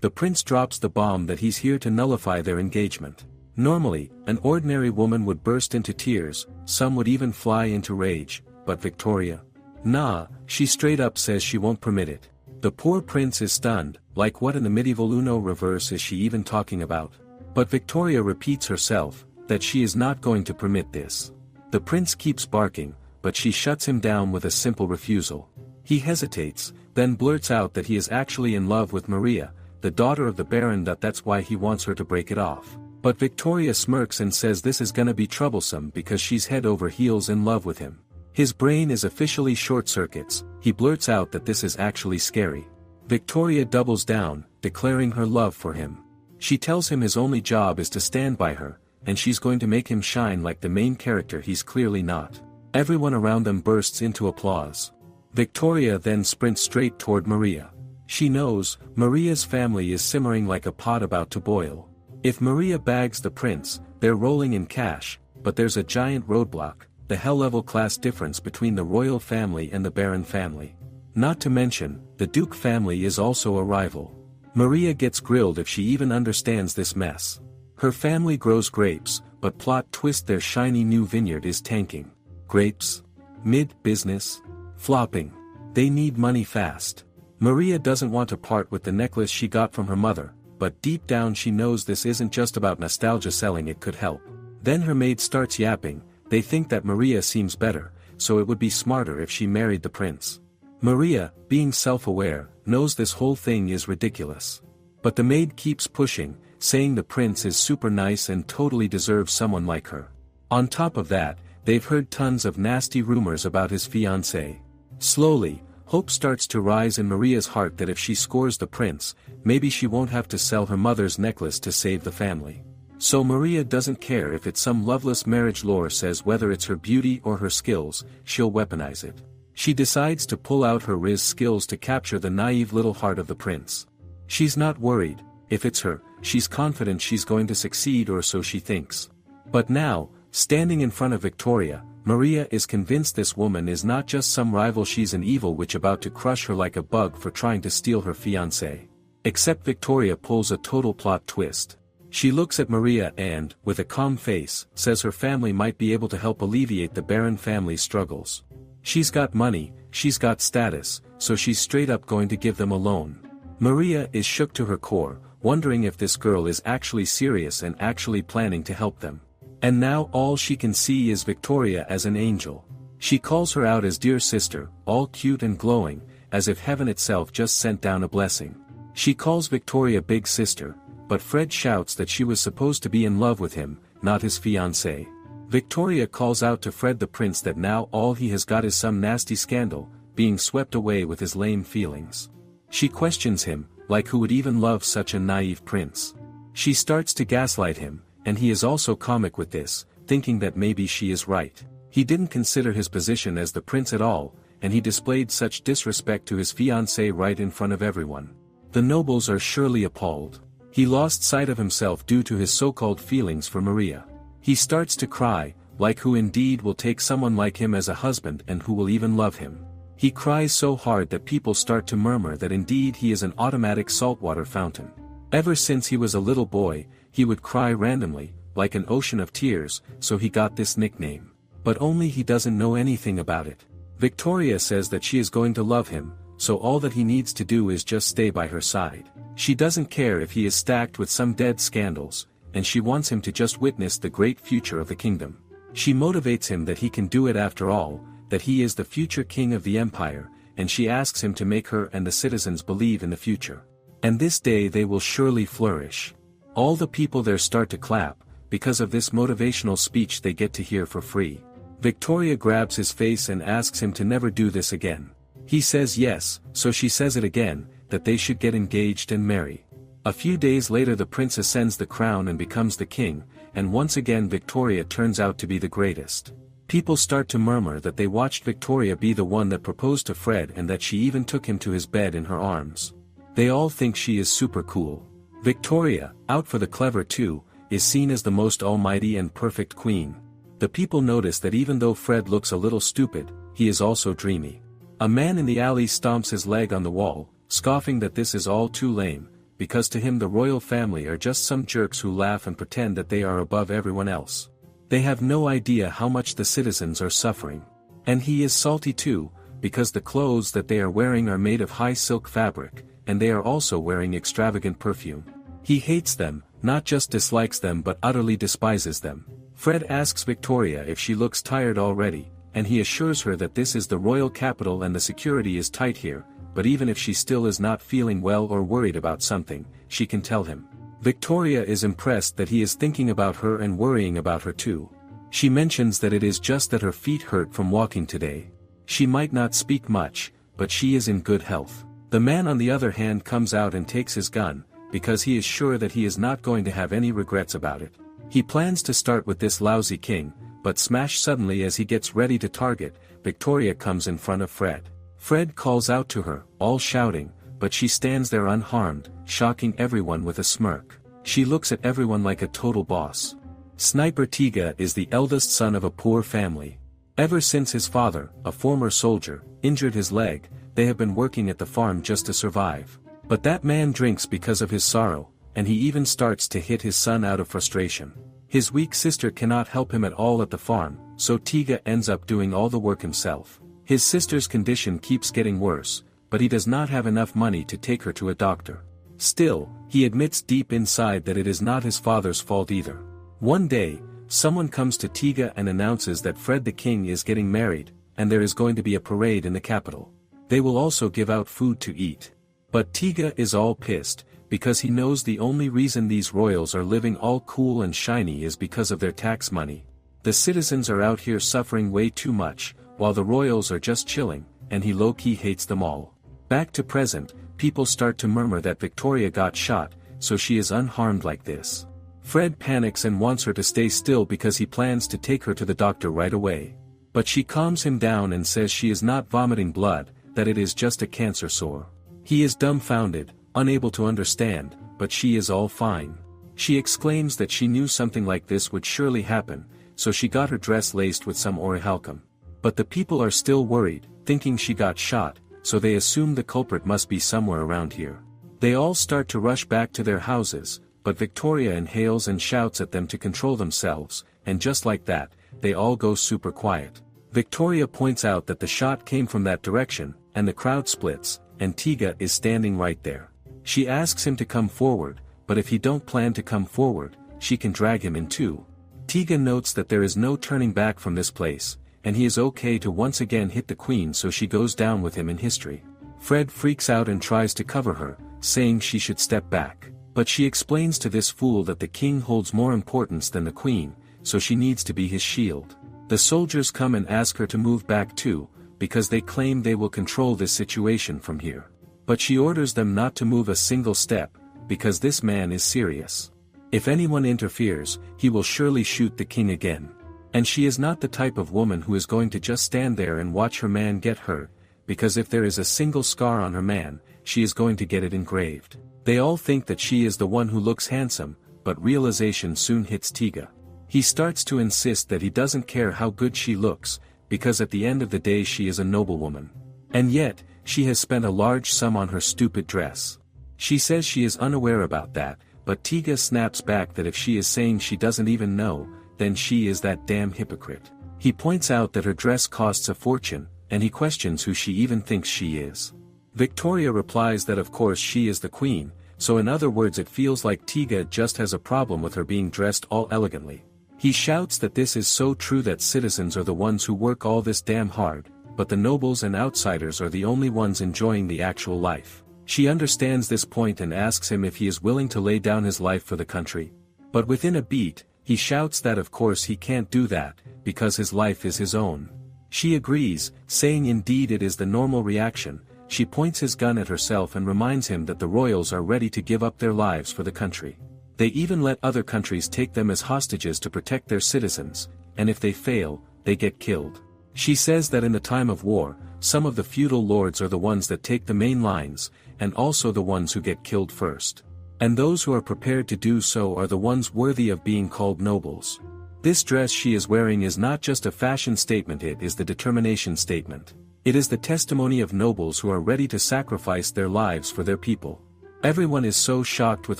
The prince drops the bomb that he's here to nullify their engagement. Normally, an ordinary woman would burst into tears, some would even fly into rage, but Victoria? Nah, she straight up says she won't permit it. The poor prince is stunned, like what in the medieval Uno reverse is she even talking about? But Victoria repeats herself, that she is not going to permit this. The prince keeps barking, but she shuts him down with a simple refusal. He hesitates, then blurts out that he is actually in love with Maria, the daughter of the Baron, that's why he wants her to break it off. But Victoria smirks and says this is gonna be troublesome because she's head over heels in love with him. His brain is officially short circuits, he blurts out that this is actually scary. Victoria doubles down, declaring her love for him. She tells him his only job is to stand by her, and she's going to make him shine like the main character he's clearly not. Everyone around them bursts into applause. Victoria then sprints straight toward Maria. She knows, Maria's family is simmering like a pot about to boil. If Maria bags the prince, they're rolling in cash, but there's a giant roadblock, the hell-level class difference between the royal family and the baron family. Not to mention, the duke family is also a rival. Maria gets grilled if she even understands this mess. Her family grows grapes, but plot twist, their shiny new vineyard is tanking. Grapes? Mid-business? Flopping. They need money fast. Maria doesn't want to part with the necklace she got from her mother, but deep down she knows this isn't just about nostalgia selling, it could help. Then her maid starts yapping, they think that Maria seems better, so it would be smarter if she married the prince. Maria, being self-aware, knows this whole thing is ridiculous. But the maid keeps pushing, saying the prince is super nice and totally deserves someone like her. On top of that, they've heard tons of nasty rumors about his fiancé. Slowly, hope starts to rise in Maria's heart that if she scores the prince, maybe she won't have to sell her mother's necklace to save the family. So Maria doesn't care if it's some loveless marriage lore says whether it's her beauty or her skills, she'll weaponize it. She decides to pull out her Riz skills to capture the naive little heart of the prince. She's not worried, if it's her, she's confident she's going to succeed, or so she thinks. But now, standing in front of Victoria, Maria is convinced this woman is not just some rival, she's an evil witch about to crush her like a bug for trying to steal her fiancé. Except Victoria pulls a total plot twist. She looks at Maria and, with a calm face, says her family might be able to help alleviate the Baron family's struggles. She's got money, she's got status, so she's straight up going to give them a loan. Maria is shook to her core, wondering if this girl is actually serious and actually planning to help them. And now all she can see is Victoria as an angel. She calls her out as dear sister, all cute and glowing, as if heaven itself just sent down a blessing. She calls Victoria big sister, but Fred shouts that she was supposed to be in love with him, not his fiancé. Victoria calls out to Fred the prince that now all he has got is some nasty scandal, being swept away with his lame feelings. She questions him, like who would even love such a naive prince. She starts to gaslight him, and he is also comic with this, thinking that maybe she is right. He didn't consider his position as the prince at all, and he displayed such disrespect to his fiancée right in front of everyone. The nobles are surely appalled. He lost sight of himself due to his so-called feelings for Maria. He starts to cry, like who indeed will take someone like him as a husband and who will even love him. He cries so hard that people start to murmur that indeed he is an automatic saltwater fountain. Ever since he was a little boy, he would cry randomly, like an ocean of tears, so he got this nickname. But only he doesn't know anything about it. Victoria says that she is going to love him, so all that he needs to do is just stay by her side. She doesn't care if he is stacked with some dead scandals, and she wants him to just witness the great future of the kingdom. She motivates him that he can do it after all, that he is the future king of the empire, and she asks him to make her and the citizens believe in the future. And this day they will surely flourish. All the people there start to clap, because of this motivational speech they get to hear for free. Victoria grabs his face and asks him to never do this again. He says yes, so she says it again, that they should get engaged and marry. A few days later the prince ascends the crown and becomes the king, and once again Victoria turns out to be the greatest. People start to murmur that they watched Victoria be the one that proposed to Fred and that she even took him to his bed in her arms. They all think she is super cool. Victoria, out for the clever too, is seen as the most almighty and perfect queen. The people notice that even though Fred looks a little stupid, he is also dreamy. A man in the alley stomps his leg on the wall, scoffing that this is all too lame, because to him the royal family are just some jerks who laugh and pretend that they are above everyone else. They have no idea how much the citizens are suffering. And he is salty too, because the clothes that they are wearing are made of high silk fabric, and they are also wearing extravagant perfume. He hates them, not just dislikes them but utterly despises them. Fred asks Victoria if she looks tired already, and he assures her that this is the royal capital and the security is tight here, but even if she still is not feeling well or worried about something, she can tell him. Victoria is impressed that he is thinking about her and worrying about her too. She mentions that it is just that her feet hurt from walking today. She might not speak much, but she is in good health. The man on the other hand comes out and takes his gun, because he is sure that he is not going to have any regrets about it. He plans to start with this lousy king, but smash suddenly as he gets ready to target, Victoria comes in front of Fred. Fred calls out to her, all shouting, but she stands there unharmed, shocking everyone with a smirk. She looks at everyone like a total boss. Sniper Tiga is the eldest son of a poor family. Ever since his father, a former soldier, injured his leg, they have been working at the farm just to survive. But that man drinks because of his sorrow, and he even starts to hit his son out of frustration. His weak sister cannot help him at all at the farm, so Tiga ends up doing all the work himself. His sister's condition keeps getting worse, but he does not have enough money to take her to a doctor. Still, he admits deep inside that it is not his father's fault either. One day, someone comes to Tiga and announces that Fred the King is getting married, and there is going to be a parade in the capital. They will also give out food to eat. But Tiga is all pissed, because he knows the only reason these royals are living all cool and shiny is because of their tax money. The citizens are out here suffering way too much, while the royals are just chilling, and he low-key hates them all. Back to present, people start to murmur that Victoria got shot, so she is unharmed like this. Fred panics and wants her to stay still because he plans to take her to the doctor right away. But she calms him down and says she is not vomiting blood, that it is just a cancer sore. He is dumbfounded, unable to understand, but she is all fine. She exclaims that she knew something like this would surely happen, so she got her dress laced with some orichalcum. But the people are still worried, thinking she got shot, so they assume the culprit must be somewhere around here. They all start to rush back to their houses, but Victoria inhales and shouts at them to control themselves, and just like that, they all go super quiet. Victoria points out that the shot came from that direction, and the crowd splits, and Tiga is standing right there. She asks him to come forward, but if he don't plan to come forward, she can drag him in too. Tiga notes that there is no turning back from this place, and he is okay to once again hit the queen, so she goes down with him in history. Fred freaks out and tries to cover her, saying she should step back. But she explains to this fool that the king holds more importance than the queen, so she needs to be his shield. The soldiers come and ask her to move back too, because they claim they will control this situation from here. But she orders them not to move a single step, because this man is serious. If anyone interferes, he will surely shoot the king again. And she is not the type of woman who is going to just stand there and watch her man get hurt, because if there is a single scar on her man, she is going to get it engraved. They all think that she is the one who looks handsome, but realization soon hits Tiga. He starts to insist that he doesn't care how good she looks, because at the end of the day she is a noblewoman. And yet, she has spent a large sum on her stupid dress. She says she is unaware about that, but Tiga snaps back that if she is saying she doesn't even know, then she is that damn hypocrite. He points out that her dress costs a fortune, and he questions who she even thinks she is. Victoria replies that of course she is the queen, so in other words it feels like Tiga just has a problem with her being dressed all elegantly. He shouts that this is so true, that citizens are the ones who work all this damn hard, but the nobles and outsiders are the only ones enjoying the actual life. She understands this point and asks him if he is willing to lay down his life for the country. But within a beat, he shouts that of course he can't do that, because his life is his own. She agrees, saying indeed it is the normal reaction. She points his gun at herself and reminds him that the royals are ready to give up their lives for the country. They even let other countries take them as hostages to protect their citizens, and if they fail, they get killed. She says that in the time of war, some of the feudal lords are the ones that take the main lines, and also the ones who get killed first. And those who are prepared to do so are the ones worthy of being called nobles. This dress she is wearing is not just a fashion statement, it is the determination statement. It is the testimony of nobles who are ready to sacrifice their lives for their people. Everyone is so shocked with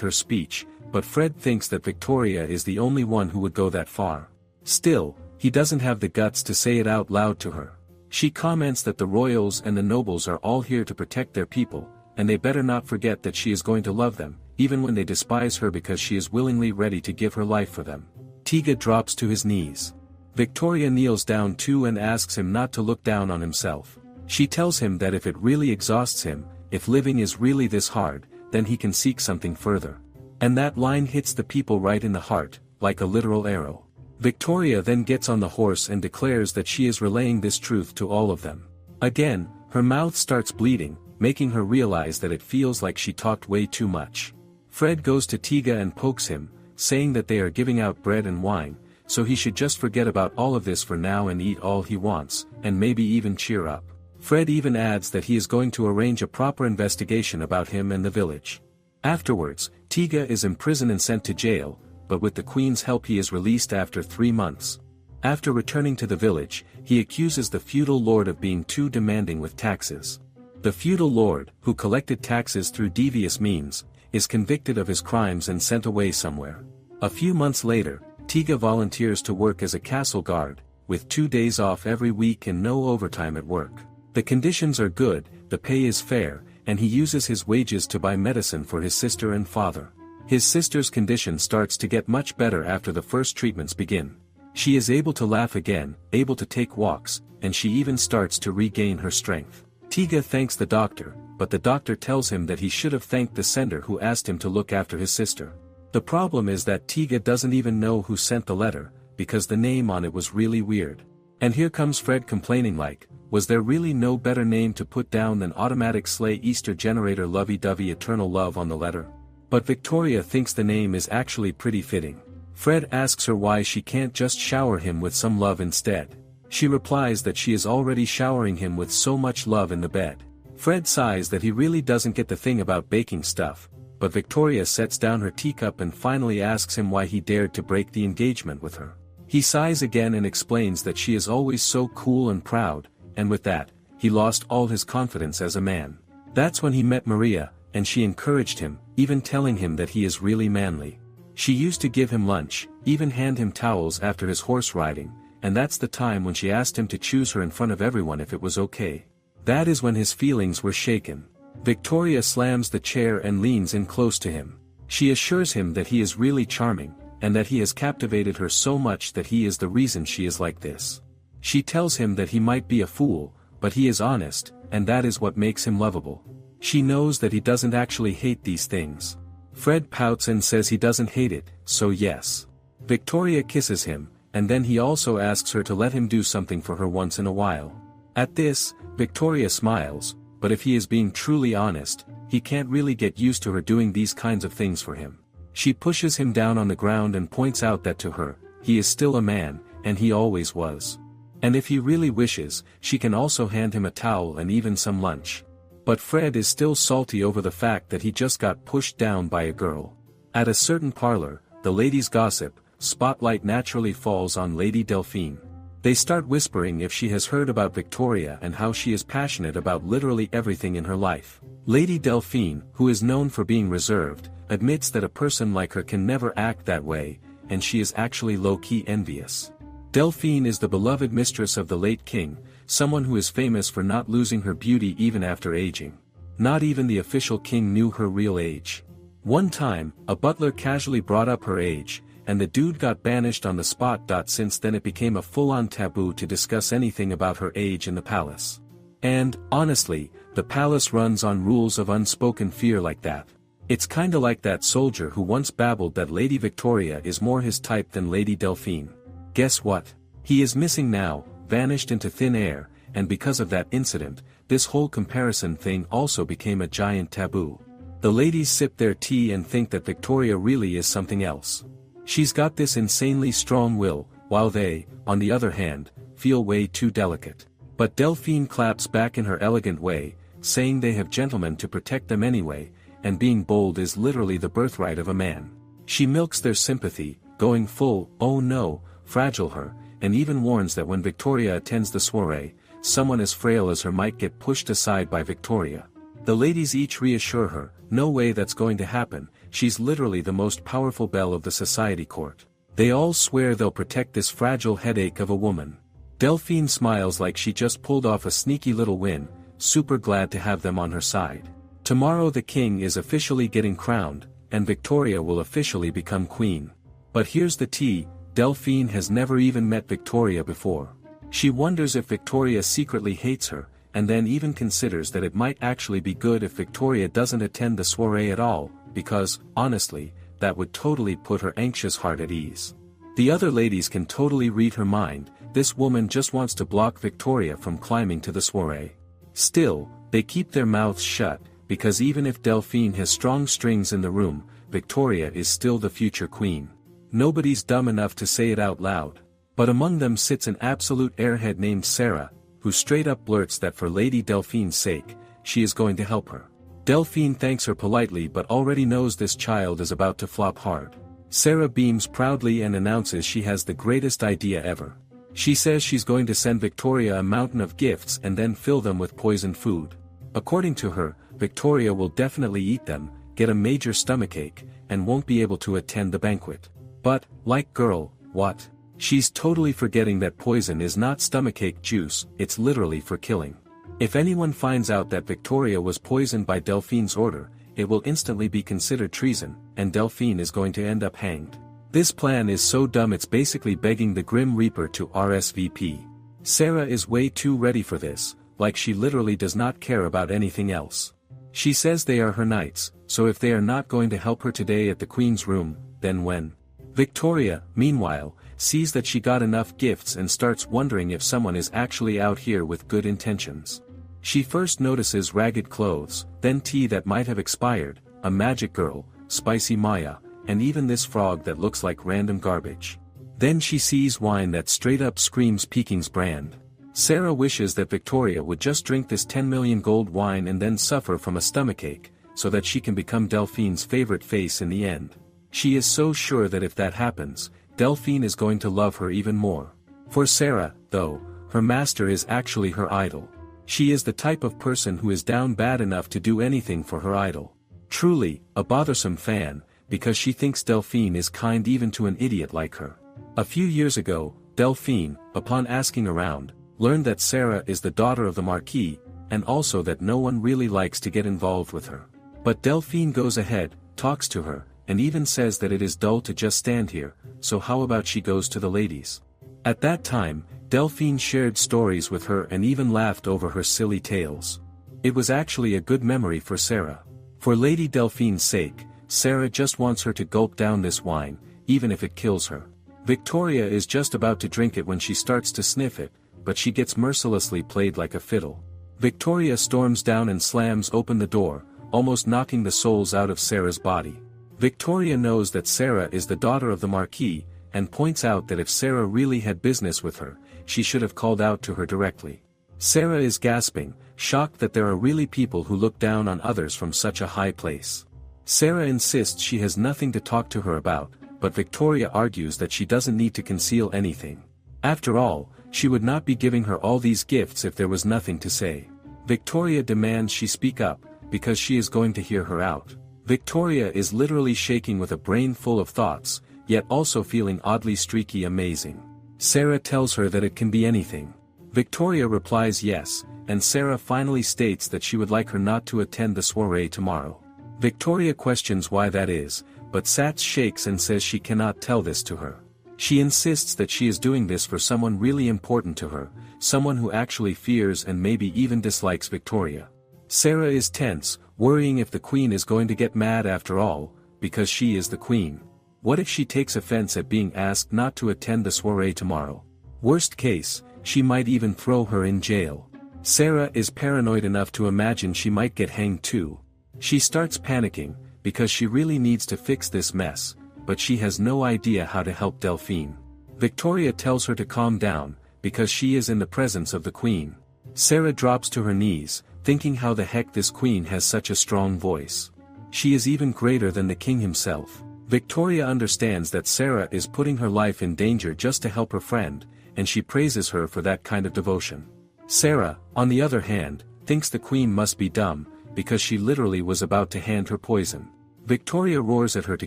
her speech, but Fred thinks that Victoria is the only one who would go that far. Still, he doesn't have the guts to say it out loud to her. She comments that the royals and the nobles are all here to protect their people, and they better not forget that she is going to love them, even when they despise her because she is willingly ready to give her life for them. Tiga drops to his knees. Victoria kneels down too and asks him not to look down on himself. She tells him that if it really exhausts him, if living is really this hard, then he can seek something further. And that line hits the people right in the heart, like a literal arrow. Victoria then gets on the horse and declares that she is relaying this truth to all of them. Again, her mouth starts bleeding, making her realize that it feels like she talked way too much. Fred goes to Tiga and pokes him, saying that they are giving out bread and wine, so he should just forget about all of this for now and eat all he wants, and maybe even cheer up. Fred even adds that he is going to arrange a proper investigation about him and the village. Afterwards, Tiga is imprisoned and sent to jail, but with the Queen's help he is released after 3 months. After returning to the village, he accuses the feudal lord of being too demanding with taxes. The feudal lord, who collected taxes through devious means, is convicted of his crimes and sent away somewhere. A few months later, Tiga volunteers to work as a castle guard, with 2 days off every week and no overtime at work. The conditions are good, the pay is fair, and he uses his wages to buy medicine for his sister and father. His sister's condition starts to get much better after the first treatments begin. She is able to laugh again, able to take walks, and she even starts to regain her strength. Tiga thanks the doctor, but the doctor tells him that he should have thanked the sender who asked him to look after his sister. The problem is that Tiga doesn't even know who sent the letter, because the name on it was really weird. And here comes Fred complaining like, was there really no better name to put down than automatic slay Easter generator lovey-dovey eternal love on the letter? But Victoria thinks the name is actually pretty fitting. Fred asks her why she can't just shower him with some love instead. She replies that she is already showering him with so much love in the bed. Fred sighs that he really doesn't get the thing about baking stuff, but Victoria sets down her teacup and finally asks him why he dared to break the engagement with her. He sighs again and explains that she is always so cool and proud, and with that, he lost all his confidence as a man. That's when he met Maria, and she encouraged him, even telling him that he is really manly. She used to give him lunch, even hand him towels after his horse riding, and that's the time when she asked him to choose her in front of everyone if it was okay. That is when his feelings were shaken. Victoria slams the chair and leans in close to him. She assures him that he is really charming, and that he has captivated her so much that he is the reason she is like this. She tells him that he might be a fool, but he is honest, and that is what makes him lovable. She knows that he doesn't actually hate these things. Fred pouts and says he doesn't hate it, so yes. Victoria kisses him, and then he also asks her to let him do something for her once in a while. At this, Victoria smiles, but if he is being truly honest, he can't really get used to her doing these kinds of things for him. She pushes him down on the ground and points out that to her, he is still a man, and he always was. And if he really wishes, she can also hand him a towel and even some lunch. But Fred is still salty over the fact that he just got pushed down by a girl. At a certain parlor, the ladies gossip, spotlight naturally falls on Lady Delphine. They start whispering if she has heard about Victoria and how she is passionate about literally everything in her life. Lady Delphine, who is known for being reserved, admits that a person like her can never act that way, and she is actually low-key envious. Delphine is the beloved mistress of the late king, someone who is famous for not losing her beauty even after aging. Not even the official king knew her real age. One time, a butler casually brought up her age, and the dude got banished on the spot. Since then it became a full-on taboo to discuss anything about her age in the palace. And, honestly, the palace runs on rules of unspoken fear like that. It's kinda like that soldier who once babbled that Lady Victoria is more his type than Lady Delphine. Guess what? He is missing now, vanished into thin air, and because of that incident, this whole comparison thing also became a giant taboo. The ladies sip their tea and think that Victoria really is something else. She's got this insanely strong will, while they, on the other hand, feel way too delicate. But Delphine claps back in her elegant way, saying they have gentlemen to protect them anyway, and being bold is literally the birthright of a man. She milks their sympathy, going full, oh no, fragile her, and even warns that when Victoria attends the soiree, someone as frail as her might get pushed aside by Victoria. The ladies each reassure her, no way that's going to happen, she's literally the most powerful belle of the society court. They all swear they'll protect this fragile headache of a woman. Delphine smiles like she just pulled off a sneaky little win, super glad to have them on her side. Tomorrow the king is officially getting crowned, and Victoria will officially become queen. But here's the tea, Delphine has never even met Victoria before. She wonders if Victoria secretly hates her, and then even considers that it might actually be good if Victoria doesn't attend the soiree at all, because, honestly, that would totally put her anxious heart at ease. The other ladies can totally read her mind, this woman just wants to block Victoria from climbing to the soiree. Still, they keep their mouths shut, because even if Delphine has strong strings in the room, Victoria is still the future queen. Nobody's dumb enough to say it out loud. But among them sits an absolute airhead named Sarah, who straight up blurts that for Lady Delphine's sake, she is going to help her. Delphine thanks her politely but already knows this child is about to flop hard. Sarah beams proudly and announces she has the greatest idea ever. She says she's going to send Victoria a mountain of gifts and then fill them with poisoned food. According to her, Victoria will definitely eat them, get a major stomachache, and won't be able to attend the banquet. But, like girl, what? She's totally forgetting that poison is not stomachache juice, it's literally for killing. If anyone finds out that Victoria was poisoned by Delphine's order, it will instantly be considered treason, and Delphine is going to end up hanged. This plan is so dumb it's basically begging the Grim Reaper to RSVP. Sarah is way too ready for this, like she literally does not care about anything else. She says they are her knights, so if they are not going to help her today at the Queen's room, then when? Victoria, meanwhile, sees that she got enough gifts and starts wondering if someone is actually out here with good intentions. She first notices ragged clothes, then tea that might have expired, a magic girl, spicy Maya, and even this frog that looks like random garbage. Then she sees wine that straight up screams Peking's brand. Sarah wishes that Victoria would just drink this 10 million gold wine and then suffer from a stomachache, so that she can become Delphine's favorite face in the end. She is so sure that if that happens, Delphine is going to love her even more. For Sarah, though, her master is actually her idol. She is the type of person who is down bad enough to do anything for her idol. Truly, a bothersome fan, because she thinks Delphine is kind even to an idiot like her. A few years ago, Delphine, upon asking around, learned that Sarah is the daughter of the Marquis, and also that no one really likes to get involved with her. But Delphine goes ahead, talks to her, and even says that it is dull to just stand here, so how about she goes to the ladies? At that time, Delphine shared stories with her and even laughed over her silly tales. It was actually a good memory for Sarah. For Lady Delphine's sake, Sarah just wants her to gulp down this wine, even if it kills her. Victoria is just about to drink it when she starts to sniff it, but she gets mercilessly played like a fiddle. Victoria storms down and slams open the door, almost knocking the souls out of Sarah's body. Victoria knows that Sarah is the daughter of the Marquis, and points out that if Sarah really had business with her, she should have called out to her directly. Sarah is gasping, shocked that there are really people who look down on others from such a high place. Sarah insists she has nothing to talk to her about, but Victoria argues that she doesn't need to conceal anything. After all, she would not be giving her all these gifts if there was nothing to say. Victoria demands she speak up, because she is going to hear her out. Victoria is literally shaking with a brain full of thoughts, yet also feeling oddly streaky amazing. Sarah tells her that it can be anything. Victoria replies yes, and Sarah finally states that she would like her not to attend the soiree tomorrow. Victoria questions why that is, but Sats shakes and says she cannot tell this to her. She insists that she is doing this for someone really important to her, someone who actually fears and maybe even dislikes Victoria. Sarah is tense, worrying if the queen is going to get mad after all, because she is the queen. What if she takes offense at being asked not to attend the soiree tomorrow? Worst case, she might even throw her in jail. Sarah is paranoid enough to imagine she might get hanged too. She starts panicking, because she really needs to fix this mess, but she has no idea how to help Delphine. Victoria tells her to calm down, because she is in the presence of the queen. Sarah drops to her knees, thinking how the heck this queen has such a strong voice. She is even greater than the king himself. Victoria understands that Sarah is putting her life in danger just to help her friend, and she praises her for that kind of devotion. Sarah, on the other hand, thinks the queen must be dumb, because she literally was about to hand her poison. Victoria roars at her to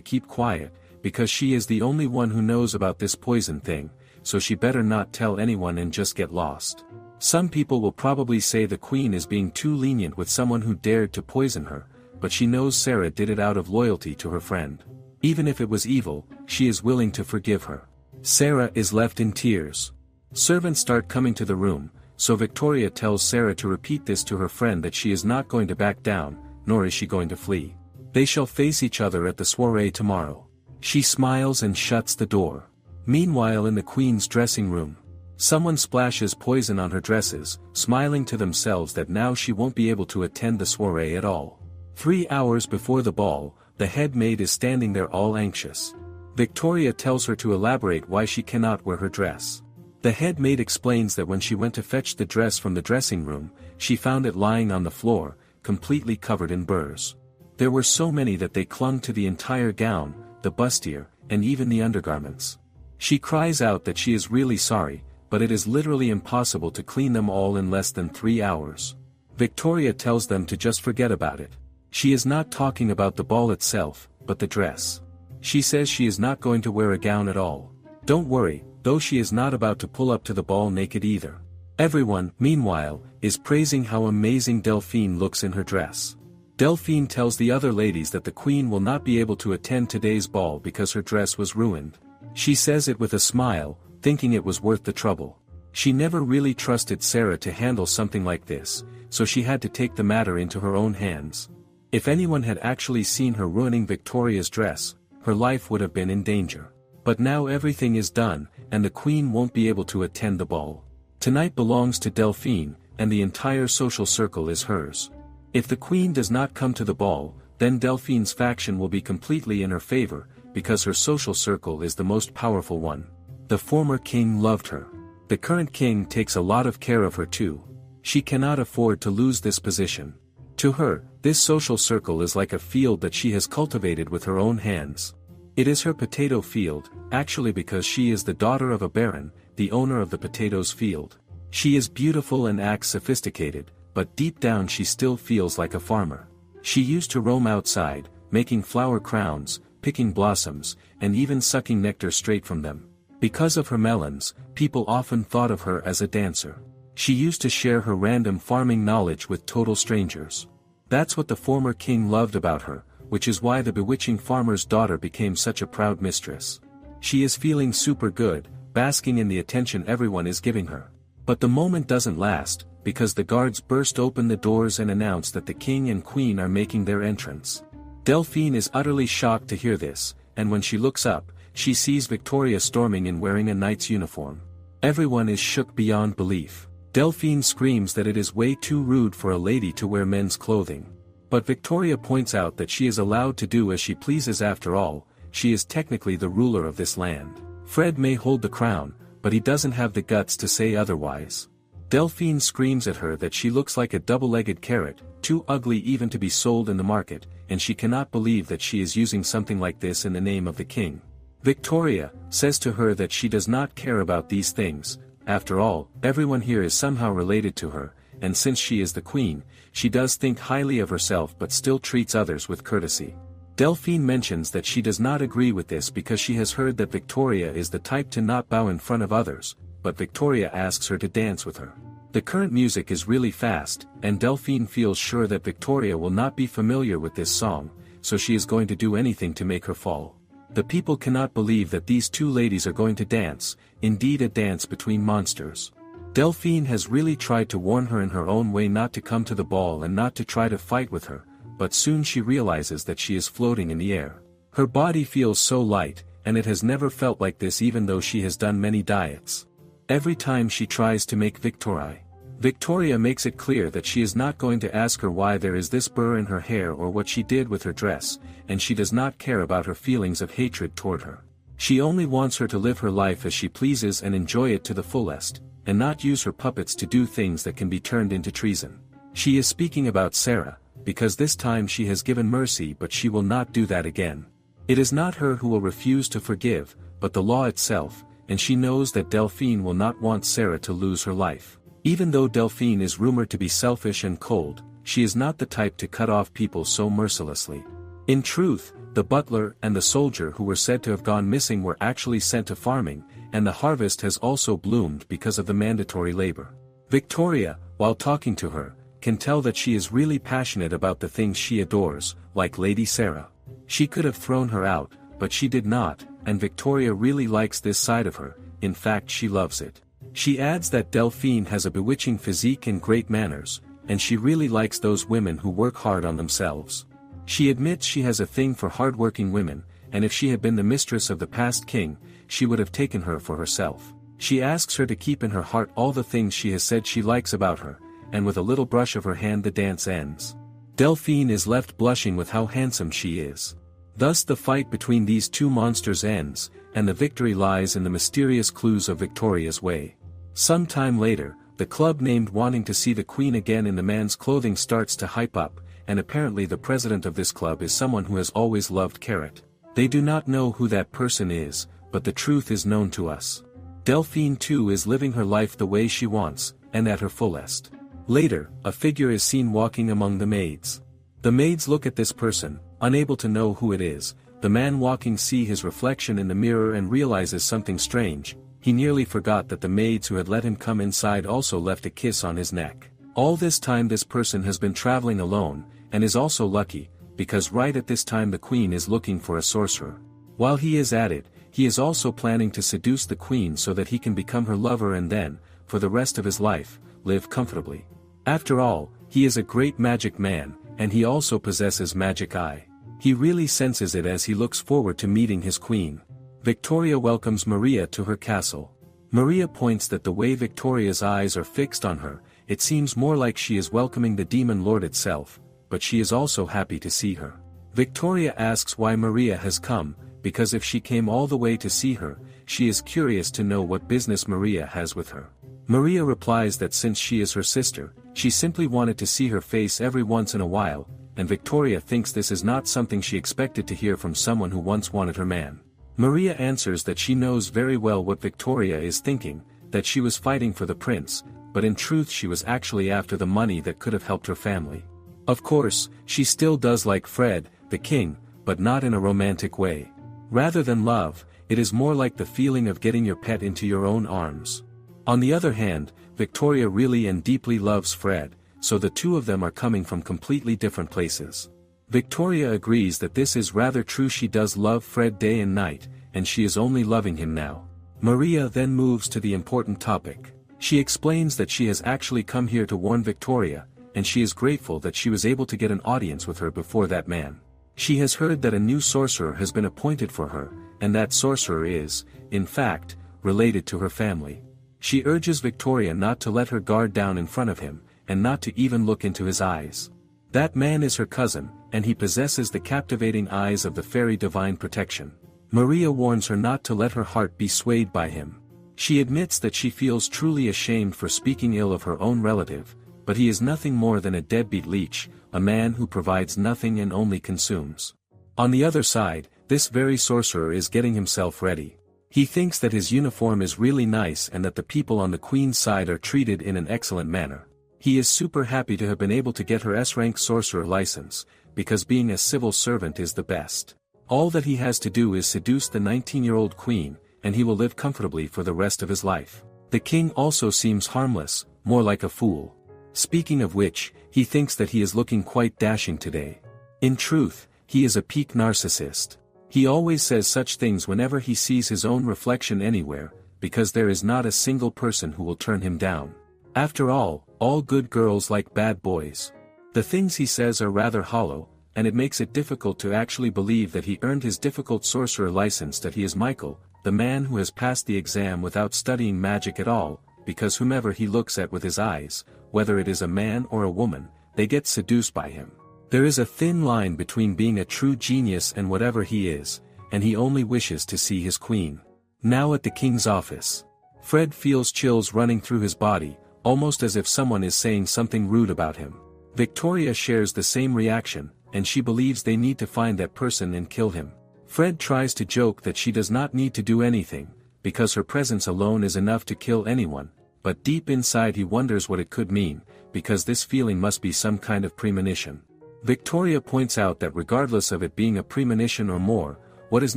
keep quiet, because she is the only one who knows about this poison thing, so she better not tell anyone and just get lost. Some people will probably say the queen is being too lenient with someone who dared to poison her, but she knows Sarah did it out of loyalty to her friend. Even if it was evil, she is willing to forgive her. Sarah is left in tears. Servants start coming to the room, so Victoria tells Sarah to repeat this to her friend that she is not going to back down, nor is she going to flee. They shall face each other at the soiree tomorrow. She smiles and shuts the door. Meanwhile in the queen's dressing room, someone splashes poison on her dresses, smiling to themselves that now she won't be able to attend the soiree at all. 3 hours before the ball, the head maid is standing there all anxious. Victoria tells her to elaborate why she cannot wear her dress. The head maid explains that when she went to fetch the dress from the dressing room, she found it lying on the floor, completely covered in burrs. There were so many that they clung to the entire gown, the bustier, and even the undergarments. She cries out that she is really sorry, but it is literally impossible to clean them all in less than 3 hours. Victoria tells them to just forget about it. She is not talking about the ball itself, but the dress. She says she is not going to wear a gown at all. Don't worry, though she is not about to pull up to the ball naked either. Everyone, meanwhile, is praising how amazing Delphine looks in her dress. Delphine tells the other ladies that the queen will not be able to attend today's ball because her dress was ruined. She says it with a smile, thinking it was worth the trouble. She never really trusted Sarah to handle something like this, so she had to take the matter into her own hands. If anyone had actually seen her ruining Victoria's dress, her life would have been in danger. But now everything is done, and the queen won't be able to attend the ball. Tonight belongs to Delphine, and the entire social circle is hers. If the queen does not come to the ball, then Delphine's faction will be completely in her favor, because her social circle is the most powerful one. The former king loved her. The current king takes a lot of care of her too. She cannot afford to lose this position. To her, this social circle is like a field that she has cultivated with her own hands. It is her potato field, actually because she is the daughter of a baron, the owner of the potatoes field. She is beautiful and acts sophisticated, but deep down she still feels like a farmer. She used to roam outside, making flower crowns, picking blossoms, and even sucking nectar straight from them. Because of her melons, people often thought of her as a dancer. She used to share her random farming knowledge with total strangers. That's what the former king loved about her, which is why the bewitching farmer's daughter became such a proud mistress. She is feeling super good, basking in the attention everyone is giving her. But the moment doesn't last, because the guards burst open the doors and announce that the king and queen are making their entrance. Delphine is utterly shocked to hear this, and when she looks up, she sees Victoria storming in wearing a knight's uniform. Everyone is shook beyond belief. Delphine screams that it is way too rude for a lady to wear men's clothing. But Victoria points out that she is allowed to do as she pleases after all, she is technically the ruler of this land. Fred may hold the crown, but he doesn't have the guts to say otherwise. Delphine screams at her that she looks like a double-legged carrot, too ugly even to be sold in the market, and she cannot believe that she is using something like this in the name of the king. Victoria says to her that she does not care about these things. After all, everyone here is somehow related to her, and since she is the queen, she does think highly of herself but still treats others with courtesy. Delphine mentions that she does not agree with this because she has heard that Victoria is the type to not bow in front of others, but Victoria asks her to dance with her. The current music is really fast, and Delphine feels sure that Victoria will not be familiar with this song, so she is going to do anything to make her fall. The people cannot believe that these two ladies are going to dance, indeed a dance between monsters. Delphine has really tried to warn her in her own way not to come to the ball and not to try to fight with her, but soon she realizes that she is floating in the air. Her body feels so light, and it has never felt like this even though she has done many diets. Every time she tries to make Victoria makes it clear that she is not going to ask her why there is this burr in her hair or what she did with her dress, and she does not care about her feelings of hatred toward her. She only wants her to live her life as she pleases and enjoy it to the fullest, and not use her puppets to do things that can be turned into treason. She is speaking about Sarah, because this time she has given mercy but she will not do that again. It is not her who will refuse to forgive, but the law itself, and she knows that Delphine will not want Sarah to lose her life. Even though Delphine is rumored to be selfish and cold, she is not the type to cut off people so mercilessly. In truth, the butler and the soldier who were said to have gone missing were actually sent to farming, and the harvest has also bloomed because of the mandatory labor. Victoria, while talking to her, can tell that she is really passionate about the things she adores, like Lady Sarah. She could have thrown her out, but she did not, and Victoria really likes this side of her, in fact she loves it. She adds that Delphine has a bewitching physique and great manners, and she really likes those women who work hard on themselves. She admits she has a thing for hard-working women, and if she had been the mistress of the past king, she would have taken her for herself. She asks her to keep in her heart all the things she has said she likes about her, and with a little brush of her hand the dance ends. Delphine is left blushing with how handsome she is. Thus the fight between these two monsters ends, and the victory lies in the mysterious clues of Victoria's way. Some time later, the club named Wanting to See the Queen Again in the man's clothing starts to hype up, and apparently the president of this club is someone who has always loved Carrot. They do not know who that person is, but the truth is known to us. Delphine too is living her life the way she wants, and at her fullest. Later, a figure is seen walking among the maids. The maids look at this person, unable to know who it is. The man walking sees his reflection in the mirror and realizes something strange. He nearly forgot that the maids who had let him come inside also left a kiss on his neck. All this time this person has been traveling alone, and is also lucky, because right at this time the queen is looking for a sorcerer. While he is at it, he is also planning to seduce the queen so that he can become her lover and then, for the rest of his life, live comfortably. After all, he is a great magic man, and he also possesses magic eye. He really senses it as he looks forward to meeting his queen. Victoria welcomes Maria to her castle. Maria points that the way Victoria's eyes are fixed on her, it seems more like she is welcoming the demon lord itself, but she is also happy to see her. Victoria asks why Maria has come, because if she came all the way to see her, she is curious to know what business Maria has with her. Maria replies that since she is her sister, she simply wanted to see her face every once in a while, and Victoria thinks this is not something she expected to hear from someone who once wanted her man. Maria answers that she knows very well what Victoria is thinking, that she was fighting for the prince, but in truth she was actually after the money that could have helped her family. Of course, she still does like Fred, the king, but not in a romantic way. Rather than love, it is more like the feeling of getting your pet into your own arms. On the other hand, Victoria really and deeply loves Fred, so the two of them are coming from completely different places. Victoria agrees that this is rather true. She does love Fred day and night, and she is only loving him now. Maria then moves to the important topic. She explains that she has actually come here to warn Victoria, and she is grateful that she was able to get an audience with her before that man. She has heard that a new sorcerer has been appointed for her, and that sorcerer is, in fact, related to her family. She urges Victoria not to let her guard down in front of him, and not to even look into his eyes. That man is her cousin, and he possesses the captivating eyes of the fairy divine protection. Maria warns her not to let her heart be swayed by him. She admits that she feels truly ashamed for speaking ill of her own relative, but he is nothing more than a deadbeat leech, a man who provides nothing and only consumes. On the other side, this very sorcerer is getting himself ready. He thinks that his uniform is really nice and that the people on the queen's side are treated in an excellent manner. He is super happy to have been able to get her S-rank sorcerer license, because being a civil servant is the best. All that he has to do is seduce the 19-year-old queen, and he will live comfortably for the rest of his life. The king also seems harmless, more like a fool. Speaking of which, he thinks that he is looking quite dashing today. In truth, he is a peak narcissist. He always says such things whenever he sees his own reflection anywhere, because there is not a single person who will turn him down. After all good girls like bad boys. The things he says are rather hollow, and it makes it difficult to actually believe that he earned his difficult sorcerer license, that he is Michael, the man who has passed the exam without studying magic at all, because whomever he looks at with his eyes, whether it is a man or a woman, they get seduced by him. There is a thin line between being a true genius and whatever he is, and he only wishes to see his queen. Now at the king's office. Fred feels chills running through his body, almost as if someone is saying something rude about him. Victoria shares the same reaction, and she believes they need to find that person and kill him. Fred tries to joke that she does not need to do anything, because her presence alone is enough to kill anyone, but deep inside he wonders what it could mean, because this feeling must be some kind of premonition. Victoria points out that regardless of it being a premonition or more, what is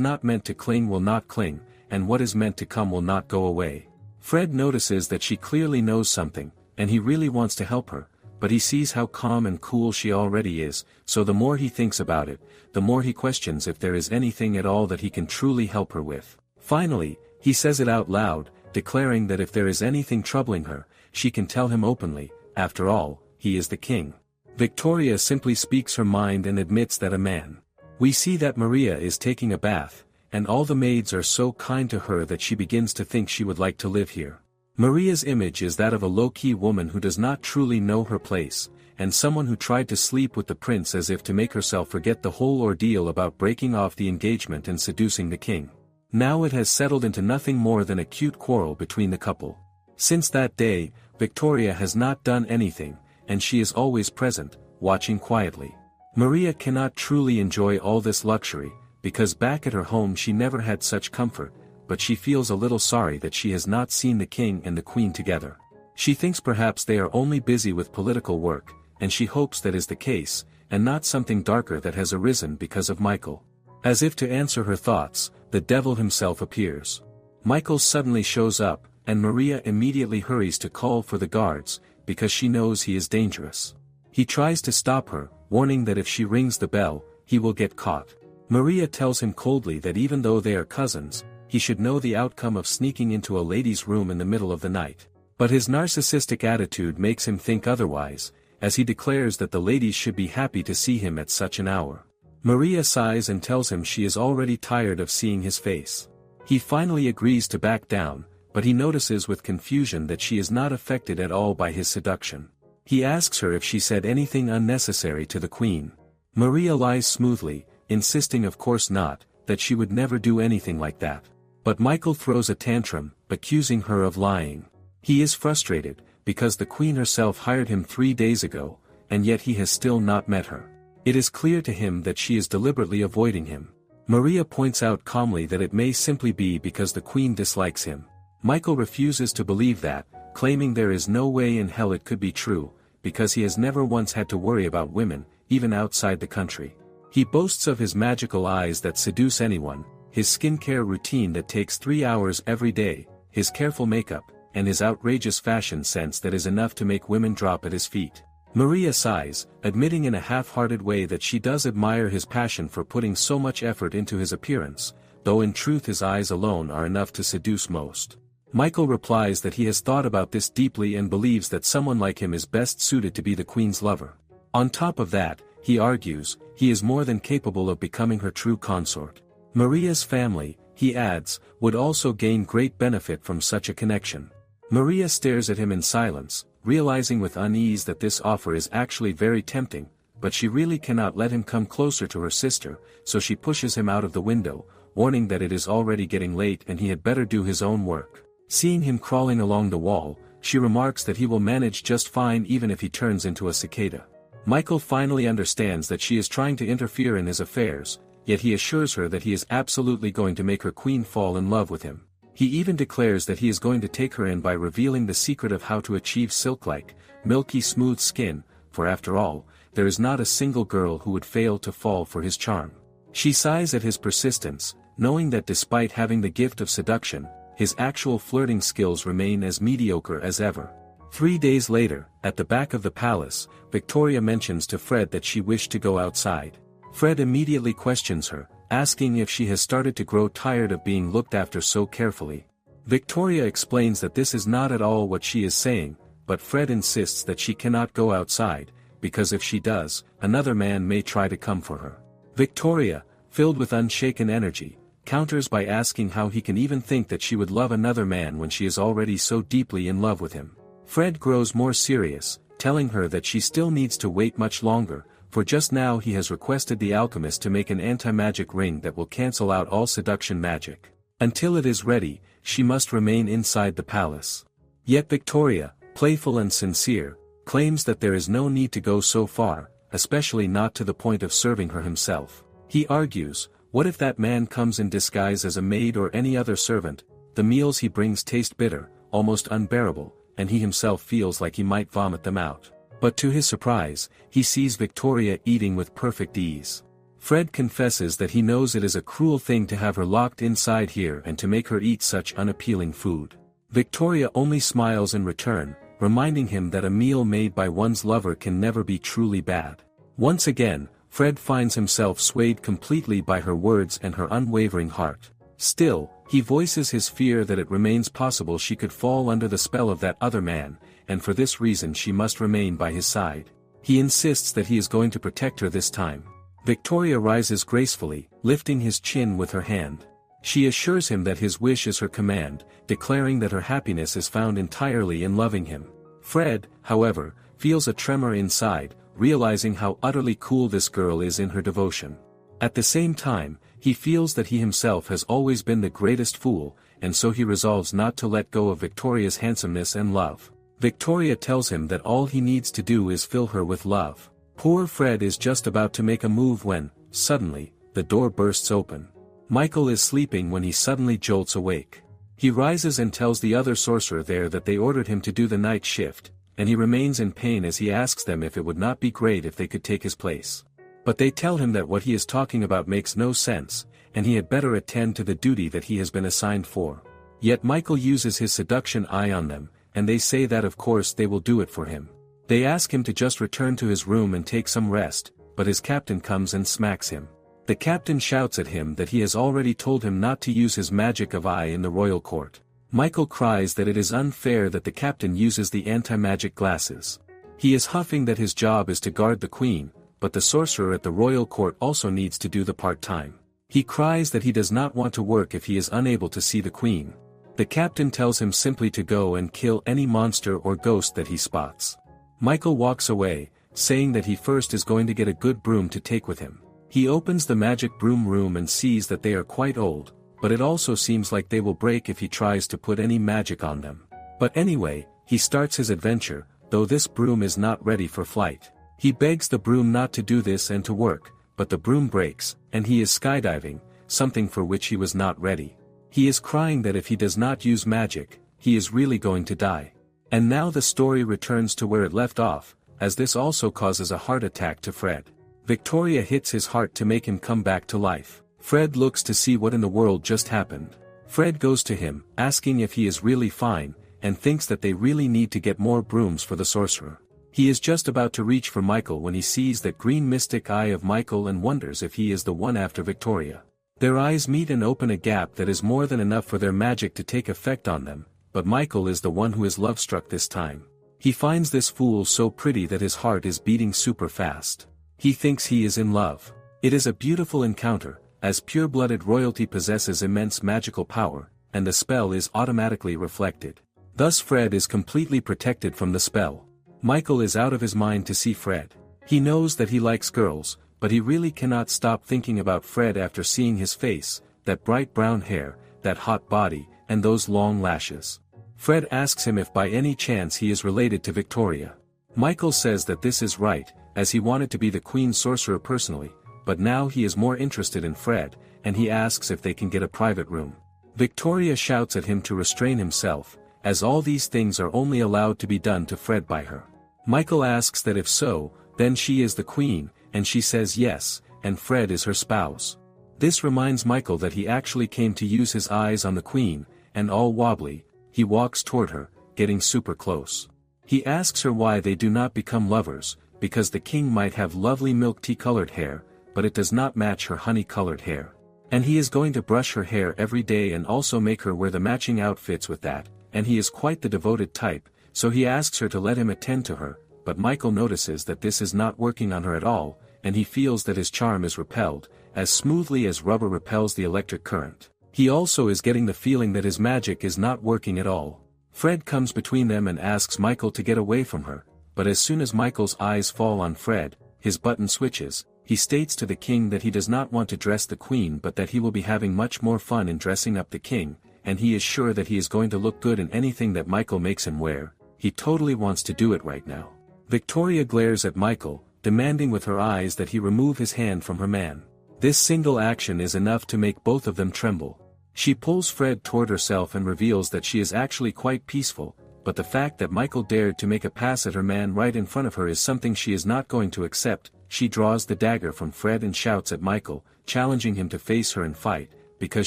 not meant to cling will not cling, and what is meant to come will not go away. Fred notices that she clearly knows something, and he really wants to help her, but he sees how calm and cool she already is, so the more he thinks about it, the more he questions if there is anything at all that he can truly help her with. Finally, he says it out loud, declaring that if there is anything troubling her, she can tell him openly. After all, he is the king. Victoria simply speaks her mind and admits that a man. We see that Maria is taking a bath, and all the maids are so kind to her that she begins to think she would like to live here. Maria's image is that of a low-key woman who does not truly know her place, and someone who tried to sleep with the prince as if to make herself forget the whole ordeal about breaking off the engagement and seducing the king. Now it has settled into nothing more than a cute quarrel between the couple. Since that day, Victoria has not done anything, and she is always present, watching quietly. Maria cannot truly enjoy all this luxury, because back at her home she never had such comfort, but she feels a little sorry that she has not seen the king and the queen together. She thinks perhaps they are only busy with political work, and she hopes that is the case, and not something darker that has arisen because of Michael. As if to answer her thoughts, the devil himself appears. Michael suddenly shows up, and Maria immediately hurries to call for the guards, because she knows he is dangerous. He tries to stop her, warning that if she rings the bell, he will get caught. Maria tells him coldly that even though they are cousins, he should know the outcome of sneaking into a lady's room in the middle of the night. But his narcissistic attitude makes him think otherwise, as he declares that the ladies should be happy to see him at such an hour. Maria sighs and tells him she is already tired of seeing his face. He finally agrees to back down, but he notices with confusion that she is not affected at all by his seduction. He asks her if she said anything unnecessary to the queen. Maria lies smoothly, insisting of course not, that she would never do anything like that. But Michael throws a tantrum, accusing her of lying. He is frustrated, because the queen herself hired him 3 days ago, and yet he has still not met her. It is clear to him that she is deliberately avoiding him. Maria points out calmly that it may simply be because the queen dislikes him. Michael refuses to believe that, claiming there is no way in hell it could be true, because he has never once had to worry about women, even outside the country. He boasts of his magical eyes that seduce anyone, his skincare routine that takes 3 hours every day, his careful makeup, and his outrageous fashion sense that is enough to make women drop at his feet. Maria sighs, admitting in a half-hearted way that she does admire his passion for putting so much effort into his appearance, though in truth his eyes alone are enough to seduce most. Michael replies that he has thought about this deeply and believes that someone like him is best suited to be the queen's lover. On top of that, he argues, he is more than capable of becoming her true consort. Maria's family, he adds, would also gain great benefit from such a connection. Maria stares at him in silence, realizing with unease that this offer is actually very tempting, but she really cannot let him come closer to her sister, so she pushes him out of the window, warning that it is already getting late and he had better do his own work. Seeing him crawling along the wall, she remarks that he will manage just fine even if he turns into a cicada. Michael finally understands that she is trying to interfere in his affairs, yet he assures her that he is absolutely going to make her queen fall in love with him. He even declares that he is going to take her in by revealing the secret of how to achieve silk-like, milky smooth skin, for after all, there is not a single girl who would fail to fall for his charm. She sighs at his persistence, knowing that despite having the gift of seduction, his actual flirting skills remain as mediocre as ever. 3 days later, at the back of the palace, Victoria mentions to Fred that she wished to go outside. Fred immediately questions her, asking if she has started to grow tired of being looked after so carefully. Victoria explains that this is not at all what she is saying, but Fred insists that she cannot go outside, because if she does, another man may try to come for her. Victoria, filled with unshaken energy, counters by asking how he can even think that she would love another man when she is already so deeply in love with him. Fred grows more serious, telling her that she still needs to wait much longer, for just now he has requested the alchemist to make an anti-magic ring that will cancel out all seduction magic. Until it is ready, she must remain inside the palace. Yet Victoria, playful and sincere, claims that there is no need to go so far, especially not to the point of serving her himself. He argues, what if that man comes in disguise as a maid or any other servant? The meals he brings taste bitter, almost unbearable, and he himself feels like he might vomit them out. But to his surprise, he sees Victoria eating with perfect ease. Fred confesses that he knows it is a cruel thing to have her locked inside here and to make her eat such unappealing food. Victoria only smiles in return, reminding him that a meal made by one's lover can never be truly bad. Once again, Fred finds himself swayed completely by her words and her unwavering heart. Still, he voices his fear that it remains possible she could fall under the spell of that other man, and for this reason she must remain by his side. He insists that he is going to protect her this time. Victoria rises gracefully, lifting his chin with her hand. She assures him that his wish is her command, declaring that her happiness is found entirely in loving him. Fred, however, feels a tremor inside, realizing how utterly cool this girl is in her devotion. At the same time, he feels that he himself has always been the greatest fool, and so he resolves not to let go of Victoria's handsomeness and love. Victoria tells him that all he needs to do is fill her with love. Poor Fred is just about to make a move when, suddenly, the door bursts open. Michael is sleeping when he suddenly jolts awake. He rises and tells the other sorcerer there that they ordered him to do the night shift, and he remains in pain as he asks them if it would not be great if they could take his place. But they tell him that what he is talking about makes no sense, and he had better attend to the duty that he has been assigned for. Yet Michael uses his seduction eye on them, and they say that of course they will do it for him. They ask him to just return to his room and take some rest, but his captain comes and smacks him. The captain shouts at him that he has already told him not to use his magic of eye in the royal court. Michael cries that it is unfair that the captain uses the anti-magic glasses. He is huffing that his job is to guard the queen, but the sorcerer at the royal court also needs to do the part-time. He cries that he does not want to work if he is unable to see the queen. The captain tells him simply to go and kill any monster or ghost that he spots. Michael walks away, saying that he first is going to get a good broom to take with him. He opens the magic broom room and sees that they are quite old, but it also seems like they will break if he tries to put any magic on them. But anyway, he starts his adventure, though this broom is not ready for flight. He begs the broom not to do this and to work, but the broom breaks, and he is skydiving, something for which he was not ready. He is crying that if he does not use magic, he is really going to die. And now the story returns to where it left off, as this also causes a heart attack to Fred. Victoria hits his heart to make him come back to life. Fred looks to see what in the world just happened. Fred goes to him, asking if he is really fine, and thinks that they really need to get more brooms for the sorcerer. He is just about to reach for Michael when he sees that green mystic eye of Michael and wonders if he is the one after Victoria. Their eyes meet and open a gap that is more than enough for their magic to take effect on them, but Michael is the one who is love-struck this time. He finds this fool so pretty that his heart is beating super fast. He thinks he is in love. It is a beautiful encounter, as pure-blooded royalty possesses immense magical power, and the spell is automatically reflected. Thus Fred is completely protected from the spell. Michael is out of his mind to see Fred. He knows that he likes girls, but he really cannot stop thinking about Fred after seeing his face, that bright brown hair, that hot body, and those long lashes. Fred asks him if by any chance he is related to Victoria. Michael says that this is right, as he wanted to be the queen sorcerer personally, but now he is more interested in Fred, and he asks if they can get a private room. Victoria shouts at him to restrain himself, as all these things are only allowed to be done to Fred by her. Michael asks that if so, then she is the queen, and she says yes, and Fred is her spouse. This reminds Michael that he actually came to use his eyes on the queen, and all wobbly, he walks toward her, getting super close. He asks her why they do not become lovers, because the king might have lovely milk tea-colored hair, but it does not match her honey-colored hair. And he is going to brush her hair every day and also make her wear the matching outfits with that, and he is quite the devoted type, so he asks her to let him attend to her, but Michael notices that this is not working on her at all, and he feels that his charm is repelled, as smoothly as rubber repels the electric current. He also is getting the feeling that his magic is not working at all. Fred comes between them and asks Michael to get away from her, but as soon as Michael's eyes fall on Fred, his button switches. He states to the king that he does not want to dress the queen but that he will be having much more fun in dressing up the king, and he is sure that he is going to look good in anything that Michael makes him wear. He totally wants to do it right now. Victoria glares at Michael, demanding with her eyes that he remove his hand from her man. This single action is enough to make both of them tremble. She pulls Fred toward herself and reveals that she is actually quite peaceful, but the fact that Michael dared to make a pass at her man right in front of her is something she is not going to accept. She draws the dagger from Fred and shouts at Michael, challenging him to face her and fight, because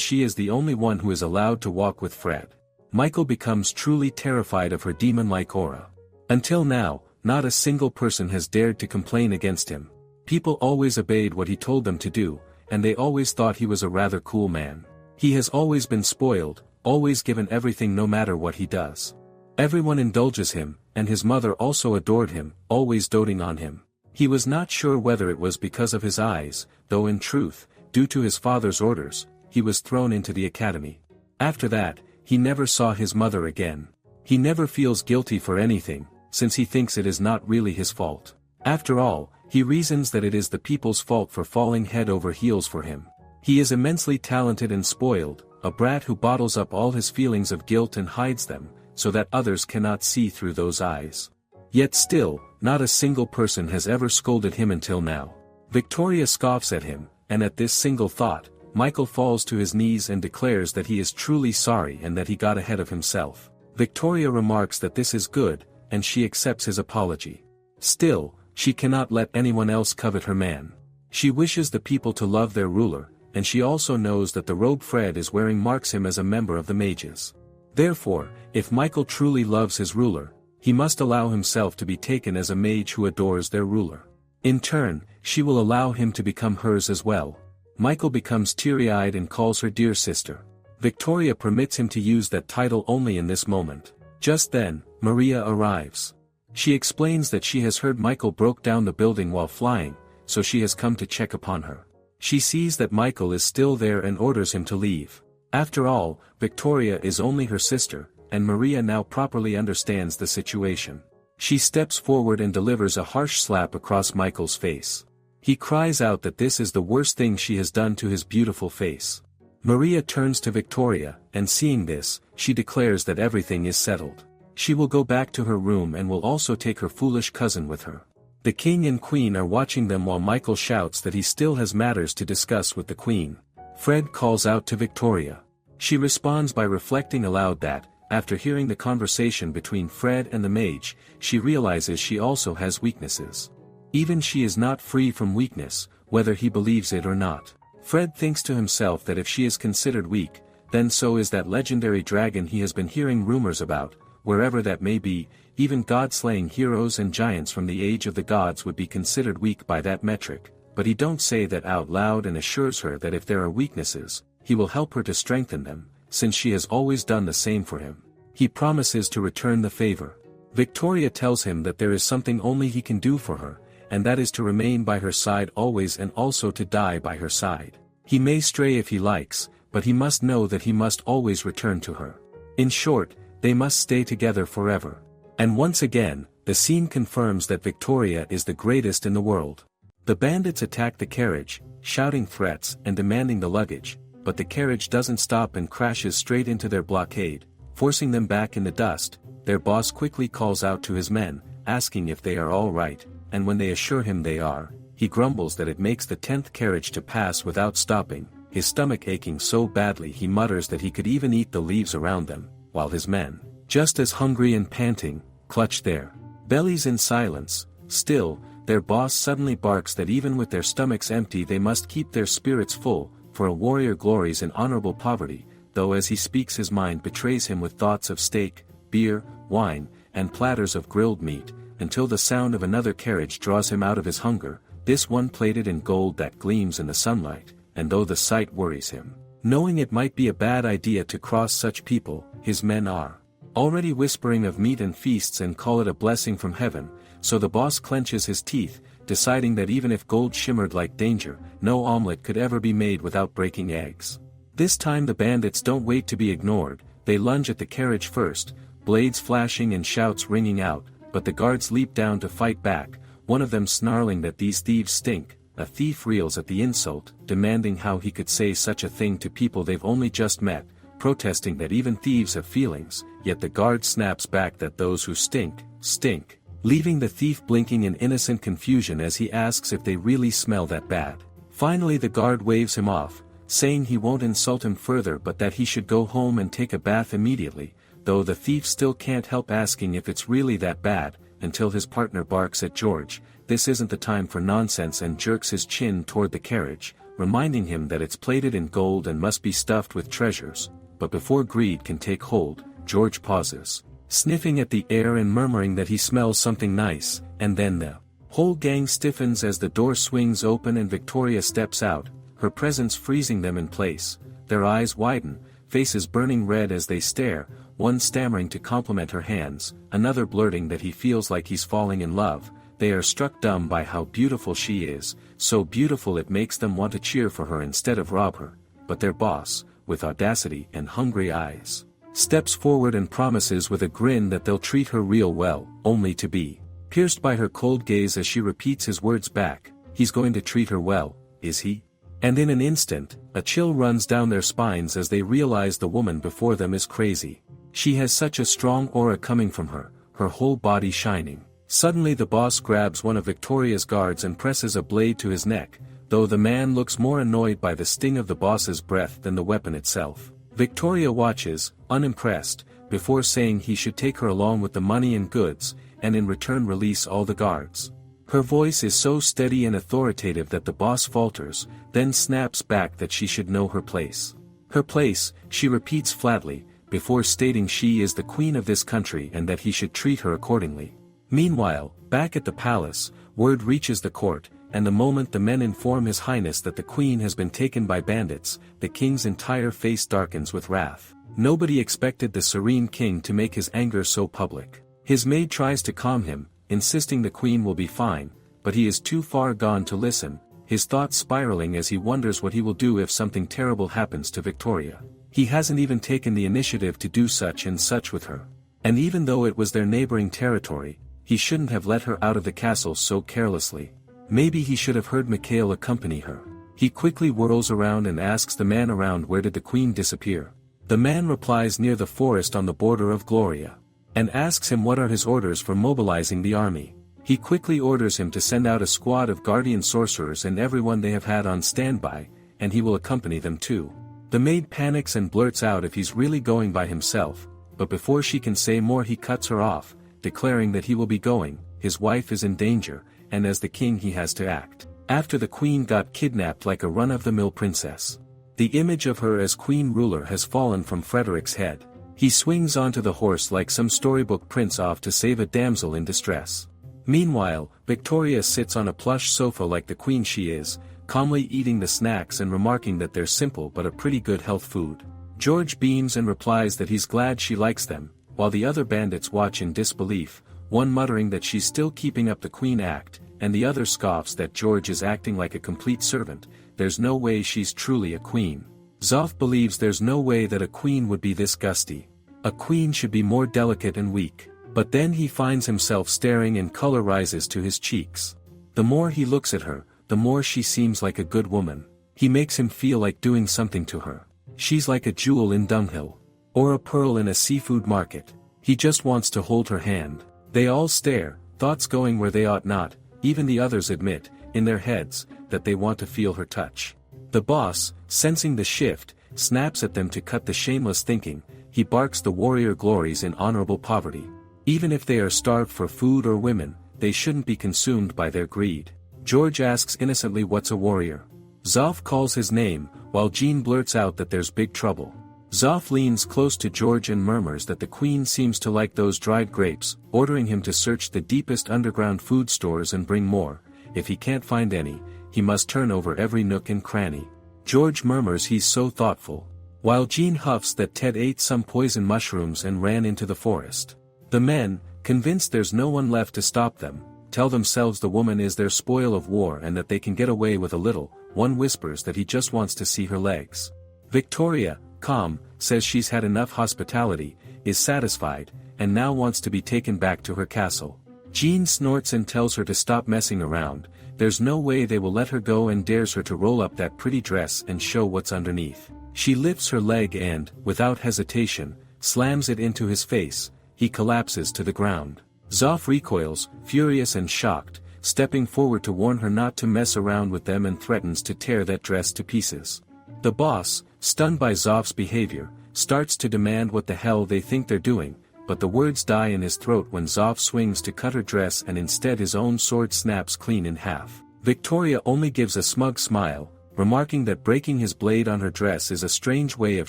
she is the only one who is allowed to walk with Fred. Michael becomes truly terrified of her demon-like aura. Until now, not a single person has dared to complain against him. People always obeyed what he told them to do, and they always thought he was a rather cool man. He has always been spoiled, always given everything no matter what he does. Everyone indulges him, and his mother also adored him, always doting on him. He was not sure whether it was because of his eyes, though in truth, due to his father's orders, he was thrown into the academy. After that, he never saw his mother again. He never feels guilty for anything, since he thinks it is not really his fault. After all, he reasons that it is the people's fault for falling head over heels for him. He is immensely talented and spoiled, a brat who bottles up all his feelings of guilt and hides them, so that others cannot see through those eyes. Yet still, not a single person has ever scolded him until now. Victoria scoffs at him, and at this single thought, Michael falls to his knees and declares that he is truly sorry and that he got ahead of himself. Victoria remarks that this is good, and she accepts his apology. Still, she cannot let anyone else covet her man. She wishes the people to love their ruler, and she also knows that the robe Fred is wearing marks him as a member of the mages. Therefore, if Michael truly loves his ruler, he must allow himself to be taken as a mage who adores their ruler. In turn, she will allow him to become hers as well. Michael becomes teary-eyed and calls her dear sister. Victoria permits him to use that title only in this moment. Just then, Maria arrives. She explains that she has heard Michael broke down the building while flying, so she has come to check upon her. She sees that Michael is still there and orders him to leave. After all, Victoria is only her sister, and Maria now properly understands the situation. She steps forward and delivers a harsh slap across Michael's face. He cries out that this is the worst thing she has done to his beautiful face. Maria turns to Victoria, and seeing this, she declares that everything is settled. She will go back to her room and will also take her foolish cousin with her. The king and queen are watching them while Michael shouts that he still has matters to discuss with the queen. Fred calls out to Victoria. She responds by reflecting aloud that, after hearing the conversation between Fred and the mage, she realizes she also has weaknesses. Even she is not free from weakness, whether he believes it or not. Fred thinks to himself that if she is considered weak, then so is that legendary dragon he has been hearing rumors about, wherever that may be. Even god-slaying heroes and giants from the age of the gods would be considered weak by that metric, but he don't say that out loud and assures her that if there are weaknesses, he will help her to strengthen them, since she has always done the same for him. He promises to return the favor. Victoria tells him that there is something only he can do for her, and that is to remain by her side always and also to die by her side. He may stray if he likes, but he must know that he must always return to her. In short, they must stay together forever. And once again, the scene confirms that Victoria is the greatest in the world. The bandits attack the carriage, shouting threats and demanding the luggage, but the carriage doesn't stop and crashes straight into their blockade, forcing them back in the dust. Their boss quickly calls out to his men, asking if they are all right, and when they assure him they are, he grumbles that it makes the 10th carriage to pass without stopping, his stomach aching so badly he mutters that he could even eat the leaves around them, while his men, just as hungry and panting, clutch their bellies in silence. Still, their boss suddenly barks that even with their stomachs empty they must keep their spirits full, for a warrior glories in honorable poverty, though as he speaks his mind betrays him with thoughts of steak, beer, wine, and platters of grilled meat, until the sound of another carriage draws him out of his hunger, this one plated in gold that gleams in the sunlight, and though the sight worries him, knowing it might be a bad idea to cross such people, his men are already whispering of meat and feasts and call it a blessing from heaven, so the boss clenches his teeth, deciding that even if gold shimmered like danger, no omelet could ever be made without breaking eggs. This time the bandits don't wait to be ignored, they lunge at the carriage first, blades flashing and shouts ringing out, but the guards leap down to fight back, one of them snarling that these thieves stink. A thief reels at the insult, demanding how he could say such a thing to people they've only just met, protesting that even thieves have feelings, yet the guard snaps back that those who stink, stink, leaving the thief blinking in innocent confusion as he asks if they really smell that bad. Finally the guard waves him off, saying he won't insult him further but that he should go home and take a bath immediately, though the thief still can't help asking if it's really that bad, until his partner barks at George, "This isn't the time for nonsense," and jerks his chin toward the carriage, reminding him that it's plated in gold and must be stuffed with treasures. But before greed can take hold, George pauses, sniffing at the air and murmuring that he smells something nice, and then the whole gang stiffens as the door swings open and Victoria steps out, her presence freezing them in place. Their eyes widen, faces burning red as they stare, one stammering to compliment her hands, another blurting that he feels like he's falling in love. They are struck dumb by how beautiful she is, so beautiful it makes them want to cheer for her instead of rob her. But their boss, with audacity and hungry eyes, steps forward and promises with a grin that they'll treat her real well, only to be pierced by her cold gaze as she repeats his words back. He's going to treat her well, is he? And in an instant, a chill runs down their spines as they realize the woman before them is crazy. She has such a strong aura coming from her, her whole body shining. Suddenly the boss grabs one of Victoria's guards and presses a blade to his neck, though the man looks more annoyed by the sting of the boss's breath than the weapon itself. Victoria watches, unimpressed, before saying he should take her along with the money and goods, and in return release all the guards. Her voice is so steady and authoritative that the boss falters, then snaps back that she should know her place. Her place, she repeats flatly, before stating she is the queen of this country and that he should treat her accordingly. Meanwhile, back at the palace, word reaches the court, and the moment the men inform His Highness that the queen has been taken by bandits, the king's entire face darkens with wrath. Nobody expected the serene king to make his anger so public. His maid tries to calm him, insisting the queen will be fine, but he is too far gone to listen, his thoughts spiraling as he wonders what he will do if something terrible happens to Victoria. He hasn't even taken the initiative to do such and such with her. And even though it was their neighboring territory, he shouldn't have let her out of the castle so carelessly. Maybe he should have heard Mikhail accompany her. He quickly whirls around and asks the man around where did the queen disappear. The man replies near the forest on the border of Gloria, and asks him what are his orders for mobilizing the army. He quickly orders him to send out a squad of guardian sorcerers and everyone they have had on standby, and he will accompany them too. The maid panics and blurts out if he's really going by himself, but before she can say more he cuts her off, declaring that he will be going, his wife is in danger, and as the king he has to act. After the queen got kidnapped like a run-of-the-mill princess. The image of her as queen ruler has fallen from Frederick's head. He swings onto the horse like some storybook prince off to save a damsel in distress. Meanwhile, Victoria sits on a plush sofa like the queen she is, calmly eating the snacks and remarking that they're simple but a pretty good health food. George beams and replies that he's glad she likes them, while the other bandits watch in disbelief, one muttering that she's still keeping up the queen act, and the other scoffs that George is acting like a complete servant. There's no way she's truly a queen. Zoff believes there's no way that a queen would be this gusty. A queen should be more delicate and weak. But then he finds himself staring and color rises to his cheeks. The more he looks at her, the more she seems like a good woman. He makes him feel like doing something to her. She's like a jewel in dunghill. Or a pearl in a seafood market. He just wants to hold her hand. They all stare, thoughts going where they ought not. Even the others admit, in their heads, that they want to feel her touch. The boss, sensing the shift, snaps at them to cut the shameless thinking. He barks the warrior glories in honorable poverty. Even if they are starved for food or women, they shouldn't be consumed by their greed. George asks innocently what's a warrior. Zoff calls his name, while Jean blurts out that there's big trouble. Zoff leans close to George and murmurs that the queen seems to like those dried grapes, ordering him to search the deepest underground food stores and bring more. If he can't find any, he must turn over every nook and cranny. George murmurs he's so thoughtful, while Jean huffs that Ted ate some poison mushrooms and ran into the forest. The men, convinced there's no one left to stop them, tell themselves the woman is their spoil of war and that they can get away with a little. One whispers that he just wants to see her legs. Victoria, calm, says she's had enough hospitality, is satisfied, and now wants to be taken back to her castle. Jean snorts and tells her to stop messing around. There's no way they will let her go and dares her to roll up that pretty dress and show what's underneath. She lifts her leg and, without hesitation, slams it into his face. He collapses to the ground. Zoff recoils, furious and shocked, stepping forward to warn her not to mess around with them and threatens to tear that dress to pieces. The boss, stunned by Zoff's behavior, starts to demand what the hell they think they're doing, but the words die in his throat when Zoff swings to cut her dress and instead his own sword snaps clean in half. Victoria only gives a smug smile, remarking that breaking his blade on her dress is a strange way of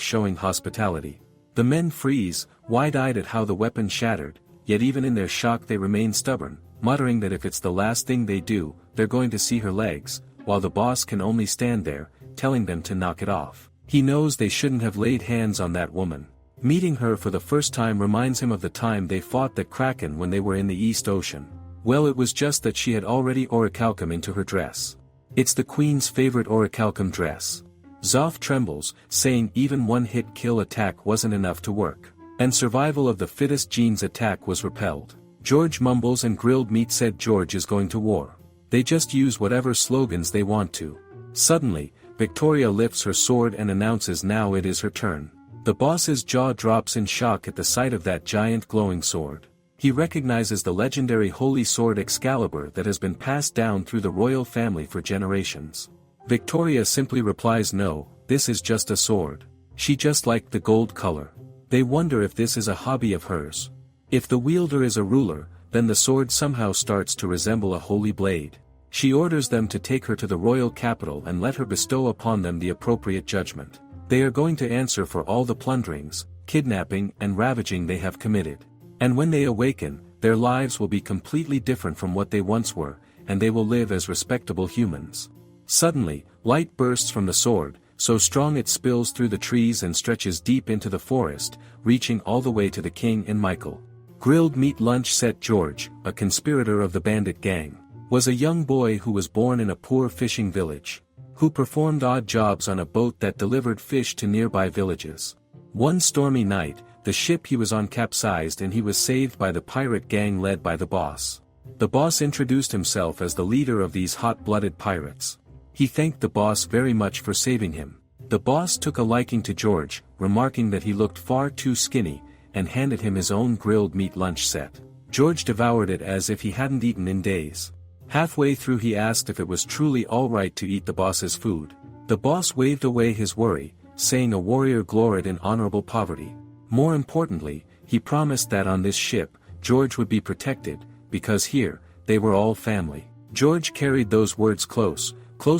showing hospitality. The men freeze, wide-eyed at how the weapon shattered, yet even in their shock they remain stubborn, muttering that if it's the last thing they do, they're going to see her legs, while the boss can only stand there, telling them to knock it off. He knows they shouldn't have laid hands on that woman. Meeting her for the first time reminds him of the time they fought the Kraken when they were in the East Ocean. Well, it was just that she had already orichalcum into her dress. It's the queen's favorite orichalcum dress. Zoff trembles, saying even one-hit kill attack wasn't enough to work. And survival of the fittest genes attack was repelled. George mumbles and Grilled Meat said George is going to war. They just use whatever slogans they want to. Suddenly, Victoria lifts her sword and announces now it is her turn. The boss's jaw drops in shock at the sight of that giant glowing sword. He recognizes the legendary holy sword Excalibur that has been passed down through the royal family for generations. Victoria simply replies no, this is just a sword. She just liked the gold color. They wonder if this is a hobby of hers. If the wielder is a ruler, then the sword somehow starts to resemble a holy blade. She orders them to take her to the royal capital and let her bestow upon them the appropriate judgment. They are going to answer for all the plunderings, kidnapping and ravaging they have committed. And when they awaken, their lives will be completely different from what they once were, and they will live as respectable humans. Suddenly, light bursts from the sword, so strong it spills through the trees and stretches deep into the forest, reaching all the way to the king and Michael. Grilled Meat Lunch Set George, a conspirator of the bandit gang, was a young boy who was born in a poor fishing village, who performed odd jobs on a boat that delivered fish to nearby villages. One stormy night, the ship he was on capsized and he was saved by the pirate gang led by the boss. The boss introduced himself as the leader of these hot-blooded pirates. He thanked the boss very much for saving him. The boss took a liking to George, remarking that he looked far too skinny, and handed him his own grilled meat lunch set. George devoured it as if he hadn't eaten in days. Halfway through he asked if it was truly alright to eat the boss's food. The boss waved away his worry, saying a warrior gloried in honorable poverty. More importantly, he promised that on this ship, George would be protected, because here, they were all family. George carried those words close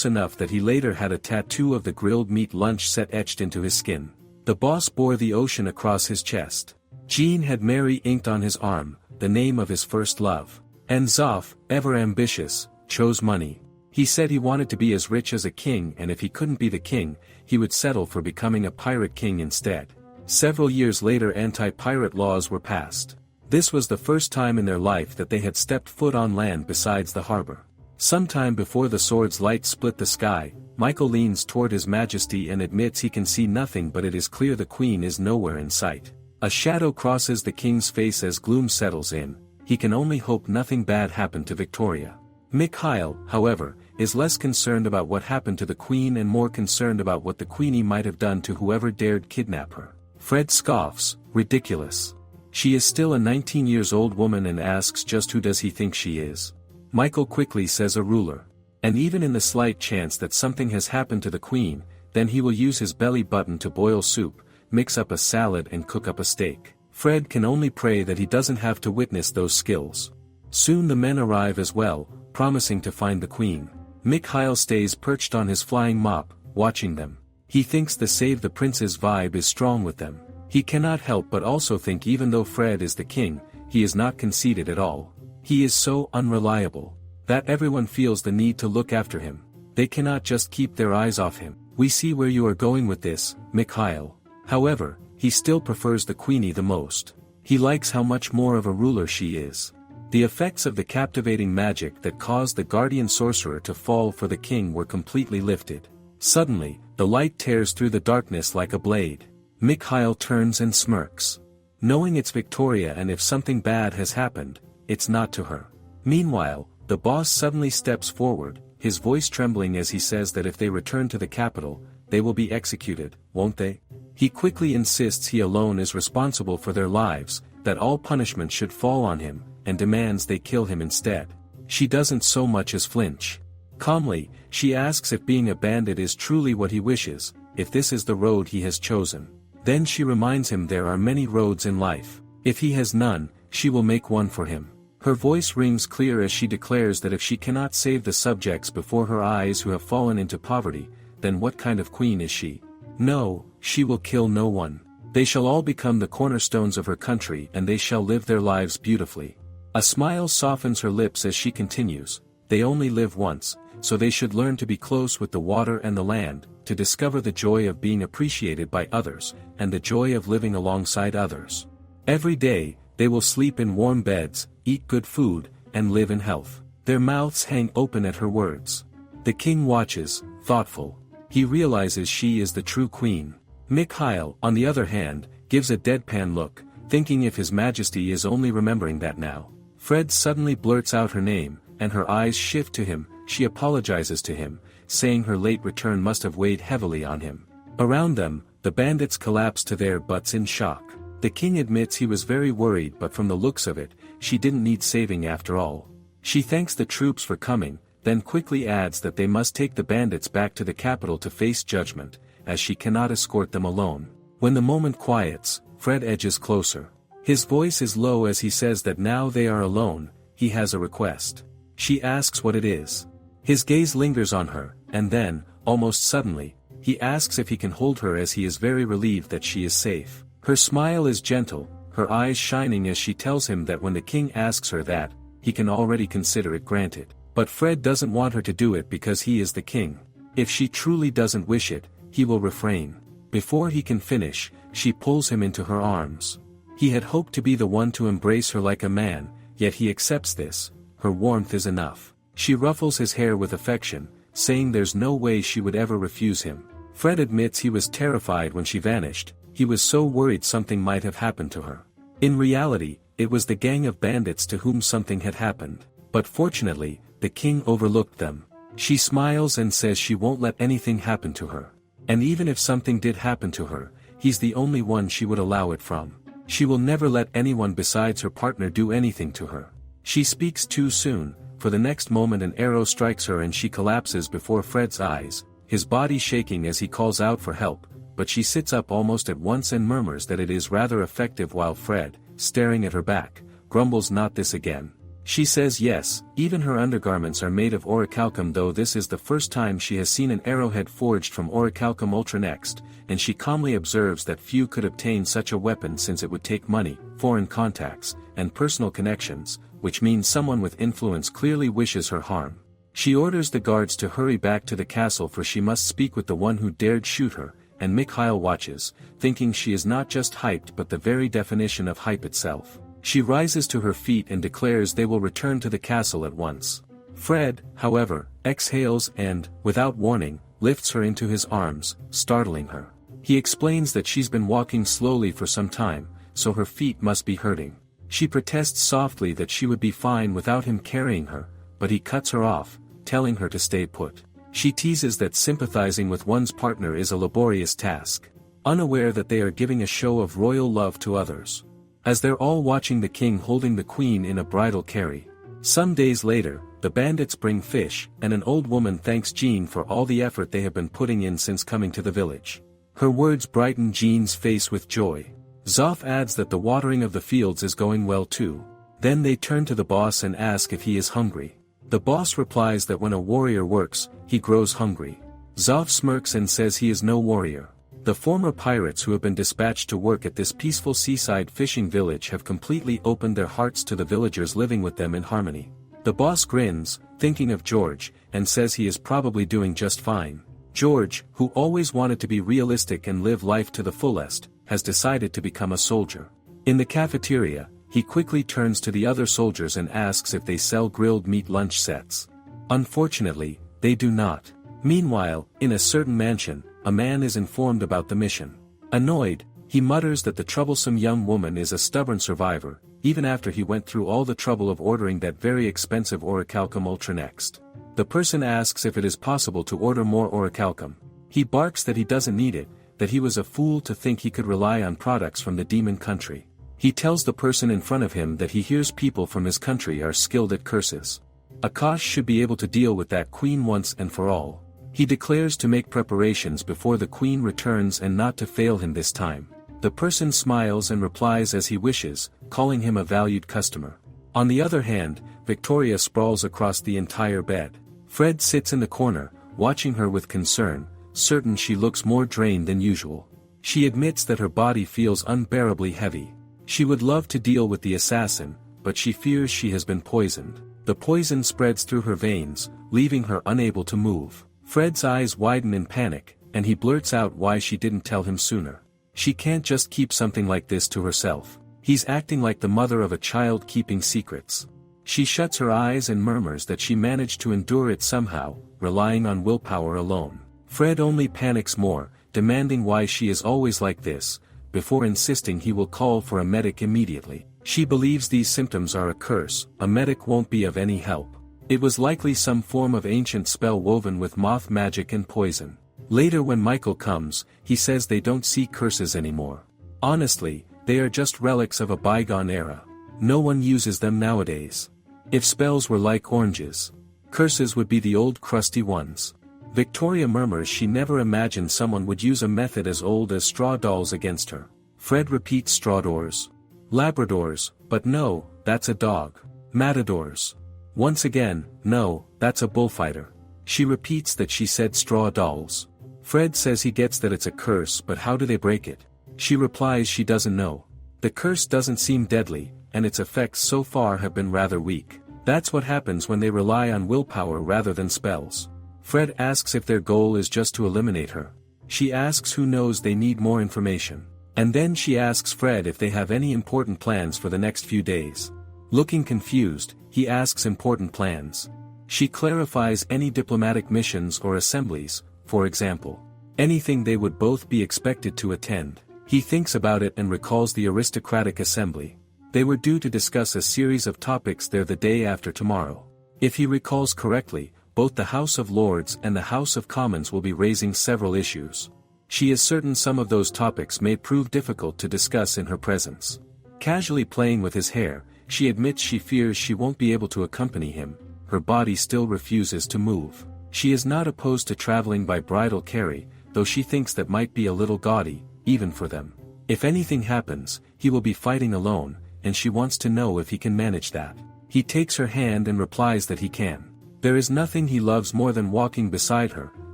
enough that he later had a tattoo of the grilled meat lunch set etched into his skin. The boss bore the ocean across his chest. Jean had Mary inked on his arm, the name of his first love. And Zoff, ever ambitious, chose money. He said he wanted to be as rich as a king, and if he couldn't be the king, he would settle for becoming a pirate king instead. Several years later anti-pirate laws were passed. This was the first time in their life that they had stepped foot on land besides the harbor. Sometime before the sword's light split the sky, Michael leans toward His Majesty and admits he can see nothing, but it is clear the Queen is nowhere in sight. A shadow crosses the king's face as gloom settles in. He can only hope nothing bad happened to Victoria. Mikhail, however, is less concerned about what happened to the Queen and more concerned about what the Queenie might have done to whoever dared kidnap her. Fred scoffs, ridiculous. She is still a 19-year-old woman and asks just who does he think she is. Michael quickly says a ruler. And even in the slight chance that something has happened to the Queen, then he will use his belly button to boil soup, mix up a salad and cook up a steak. Fred can only pray that he doesn't have to witness those skills. Soon the men arrive as well, promising to find the Queen. Mikhail stays perched on his flying mop, watching them. He thinks the Save the Princess vibe is strong with them. He cannot help but also think even though Fred is the king, he is not conceited at all. He is so unreliable that everyone feels the need to look after him. They cannot just keep their eyes off him. We see where you are going with this, Mikhail. However, he still prefers the Queenie the most. He likes how much more of a ruler she is. The effects of the captivating magic that caused the guardian sorcerer to fall for the king were completely lifted. Suddenly, the light tears through the darkness like a blade. Mikhail turns and smirks. Knowing it's Victoria, and if something bad has happened, it's not to her. Meanwhile, the boss suddenly steps forward, his voice trembling as he says that if they return to the capital, they will be executed, won't they? He quickly insists he alone is responsible for their lives, that all punishment should fall on him, and demands they kill him instead. She doesn't so much as flinch. Calmly, she asks if being a bandit is truly what he wishes, if this is the road he has chosen. Then she reminds him there are many roads in life. If he has none, she will make one for him. Her voice rings clear as she declares that if she cannot save the subjects before her eyes who have fallen into poverty, then what kind of queen is she? No, she will kill no one. They shall all become the cornerstones of her country and they shall live their lives beautifully. A smile softens her lips as she continues, they only live once, so they should learn to be close with the water and the land, to discover the joy of being appreciated by others, and the joy of living alongside others. Every day, they will sleep in warm beds, eat good food, and live in health. Their mouths hang open at her words. The king watches, thoughtful. He realizes she is the true queen. Mikhail, on the other hand, gives a deadpan look, thinking if His Majesty is only remembering that now. Fred suddenly blurts out her name, and her eyes shift to him. She apologizes to him, saying her late return must have weighed heavily on him. Around them, the bandits collapse to their butts in shock. The king admits he was very worried, but from the looks of it, she didn't need saving after all. She thanks the troops for coming, then quickly adds that they must take the bandits back to the capital to face judgment, as she cannot escort them alone. When the moment quiets, Fred edges closer. His voice is low as he says that now they are alone, he has a request. She asks what it is. His gaze lingers on her, and then, almost suddenly, he asks if he can hold her as he is very relieved that she is safe. Her smile is gentle, her eyes shining as she tells him that when the king asks her that, he can already consider it granted. But Fred doesn't want her to do it because he is the king. If she truly doesn't wish it, he will refrain. Before he can finish, she pulls him into her arms. He had hoped to be the one to embrace her like a man, yet he accepts this. Her warmth is enough. She ruffles his hair with affection, saying there's no way she would ever refuse him. Fred admits he was terrified when she vanished, he was so worried something might have happened to her. In reality, it was the gang of bandits to whom something had happened. But fortunately, the king overlooked them. She smiles and says she won't let anything happen to her. And even if something did happen to her, he's the only one she would allow it from. She will never let anyone besides her partner do anything to her. She speaks too soon, for the next moment an arrow strikes her and she collapses before Fred's eyes, his body shaking as he calls out for help, but she sits up almost at once and murmurs that it is rather effective while Fred, staring at her back, grumbles not this again. She says yes, even her undergarments are made of orichalcum, though this is the first time she has seen an arrowhead forged from orichalcum ultra next, and she calmly observes that few could obtain such a weapon since it would take money, foreign contacts, and personal connections, which means someone with influence clearly wishes her harm. She orders the guards to hurry back to the castle for she must speak with the one who dared shoot her, and Mikhail watches, thinking she is not just hyped but the very definition of hype itself. She rises to her feet and declares they will return to the castle at once. Fred, however, exhales and, without warning, lifts her into his arms, startling her. He explains that she's been walking slowly for some time, so her feet must be hurting. She protests softly that she would be fine without him carrying her, but he cuts her off, telling her to stay put. She teases that sympathizing with one's partner is a laborious task, unaware that they are giving a show of royal love to others. As they're all watching the king holding the queen in a bridal carry. Some days later, the bandits bring fish, and an old woman thanks Jean for all the effort they have been putting in since coming to the village. Her words brighten Jean's face with joy. Zoff adds that the watering of the fields is going well too. Then they turn to the boss and ask if he is hungry. The boss replies that when a warrior works, he grows hungry. Zoff smirks and says he is no warrior. The former pirates who have been dispatched to work at this peaceful seaside fishing village have completely opened their hearts to the villagers living with them in harmony. The boss grins, thinking of George, and says he is probably doing just fine. George, who always wanted to be realistic and live life to the fullest, has decided to become a soldier. In the cafeteria, he quickly turns to the other soldiers and asks if they sell grilled meat lunch sets. Unfortunately, they do not. Meanwhile, in a certain mansion, a man is informed about the mission. Annoyed, he mutters that the troublesome young woman is a stubborn survivor, even after he went through all the trouble of ordering that very expensive orichalcum ultra next. The person asks if it is possible to order more orichalcum. He barks that he doesn't need it, that he was a fool to think he could rely on products from the demon country. He tells the person in front of him that he hears people from his country are skilled at curses. Akash should be able to deal with that queen once and for all. He declares to make preparations before the queen returns and not to fail him this time. The person smiles and replies as he wishes, calling him a valued customer. On the other hand, Victoria sprawls across the entire bed. Fred sits in the corner, watching her with concern, certain she looks more drained than usual. She admits that her body feels unbearably heavy. She would love to deal with the assassin, but she fears she has been poisoned. The poison spreads through her veins, leaving her unable to move. Fred's eyes widen in panic, and he blurts out why she didn't tell him sooner. She can't just keep something like this to herself. He's acting like the mother of a child keeping secrets. She shuts her eyes and murmurs that she managed to endure it somehow, relying on willpower alone. Fred only panics more, demanding why she is always like this, before insisting he will call for a medic immediately. She believes these symptoms are a curse, a medic won't be of any help. It was likely some form of ancient spell woven with moth magic and poison. Later when Michael comes, he says they don't see curses anymore. Honestly, they are just relics of a bygone era. No one uses them nowadays. If spells were like oranges, curses would be the old crusty ones. Victoria murmurs she never imagined someone would use a method as old as straw dolls against her. Fred repeats strawdors. Labradors, but no, that's a dog. Matadors. Once again, no, that's a bullfighter. She repeats that she said straw dolls. Fred says he gets that it's a curse, but how do they break it? She replies she doesn't know. The curse doesn't seem deadly, and its effects so far have been rather weak. That's what happens when they rely on willpower rather than spells. Fred asks if their goal is just to eliminate her. She asks who knows they need more information. And then she asks Fred if they have any important plans for the next few days. Looking confused, he asks important plans. She clarifies any diplomatic missions or assemblies, for example. Anything they would both be expected to attend. He thinks about it and recalls the aristocratic assembly. They were due to discuss a series of topics there the day after tomorrow. If he recalls correctly, both the House of Lords and the House of Commons will be raising several issues. She is certain some of those topics may prove difficult to discuss in her presence. Casually playing with his hair, she admits she fears she won't be able to accompany him. Her body still refuses to move. She is not opposed to traveling by bridal carry, though she thinks that might be a little gaudy, even for them. If anything happens, he will be fighting alone, and she wants to know if he can manage that. He takes her hand and replies that he can. There is nothing he loves more than walking beside her,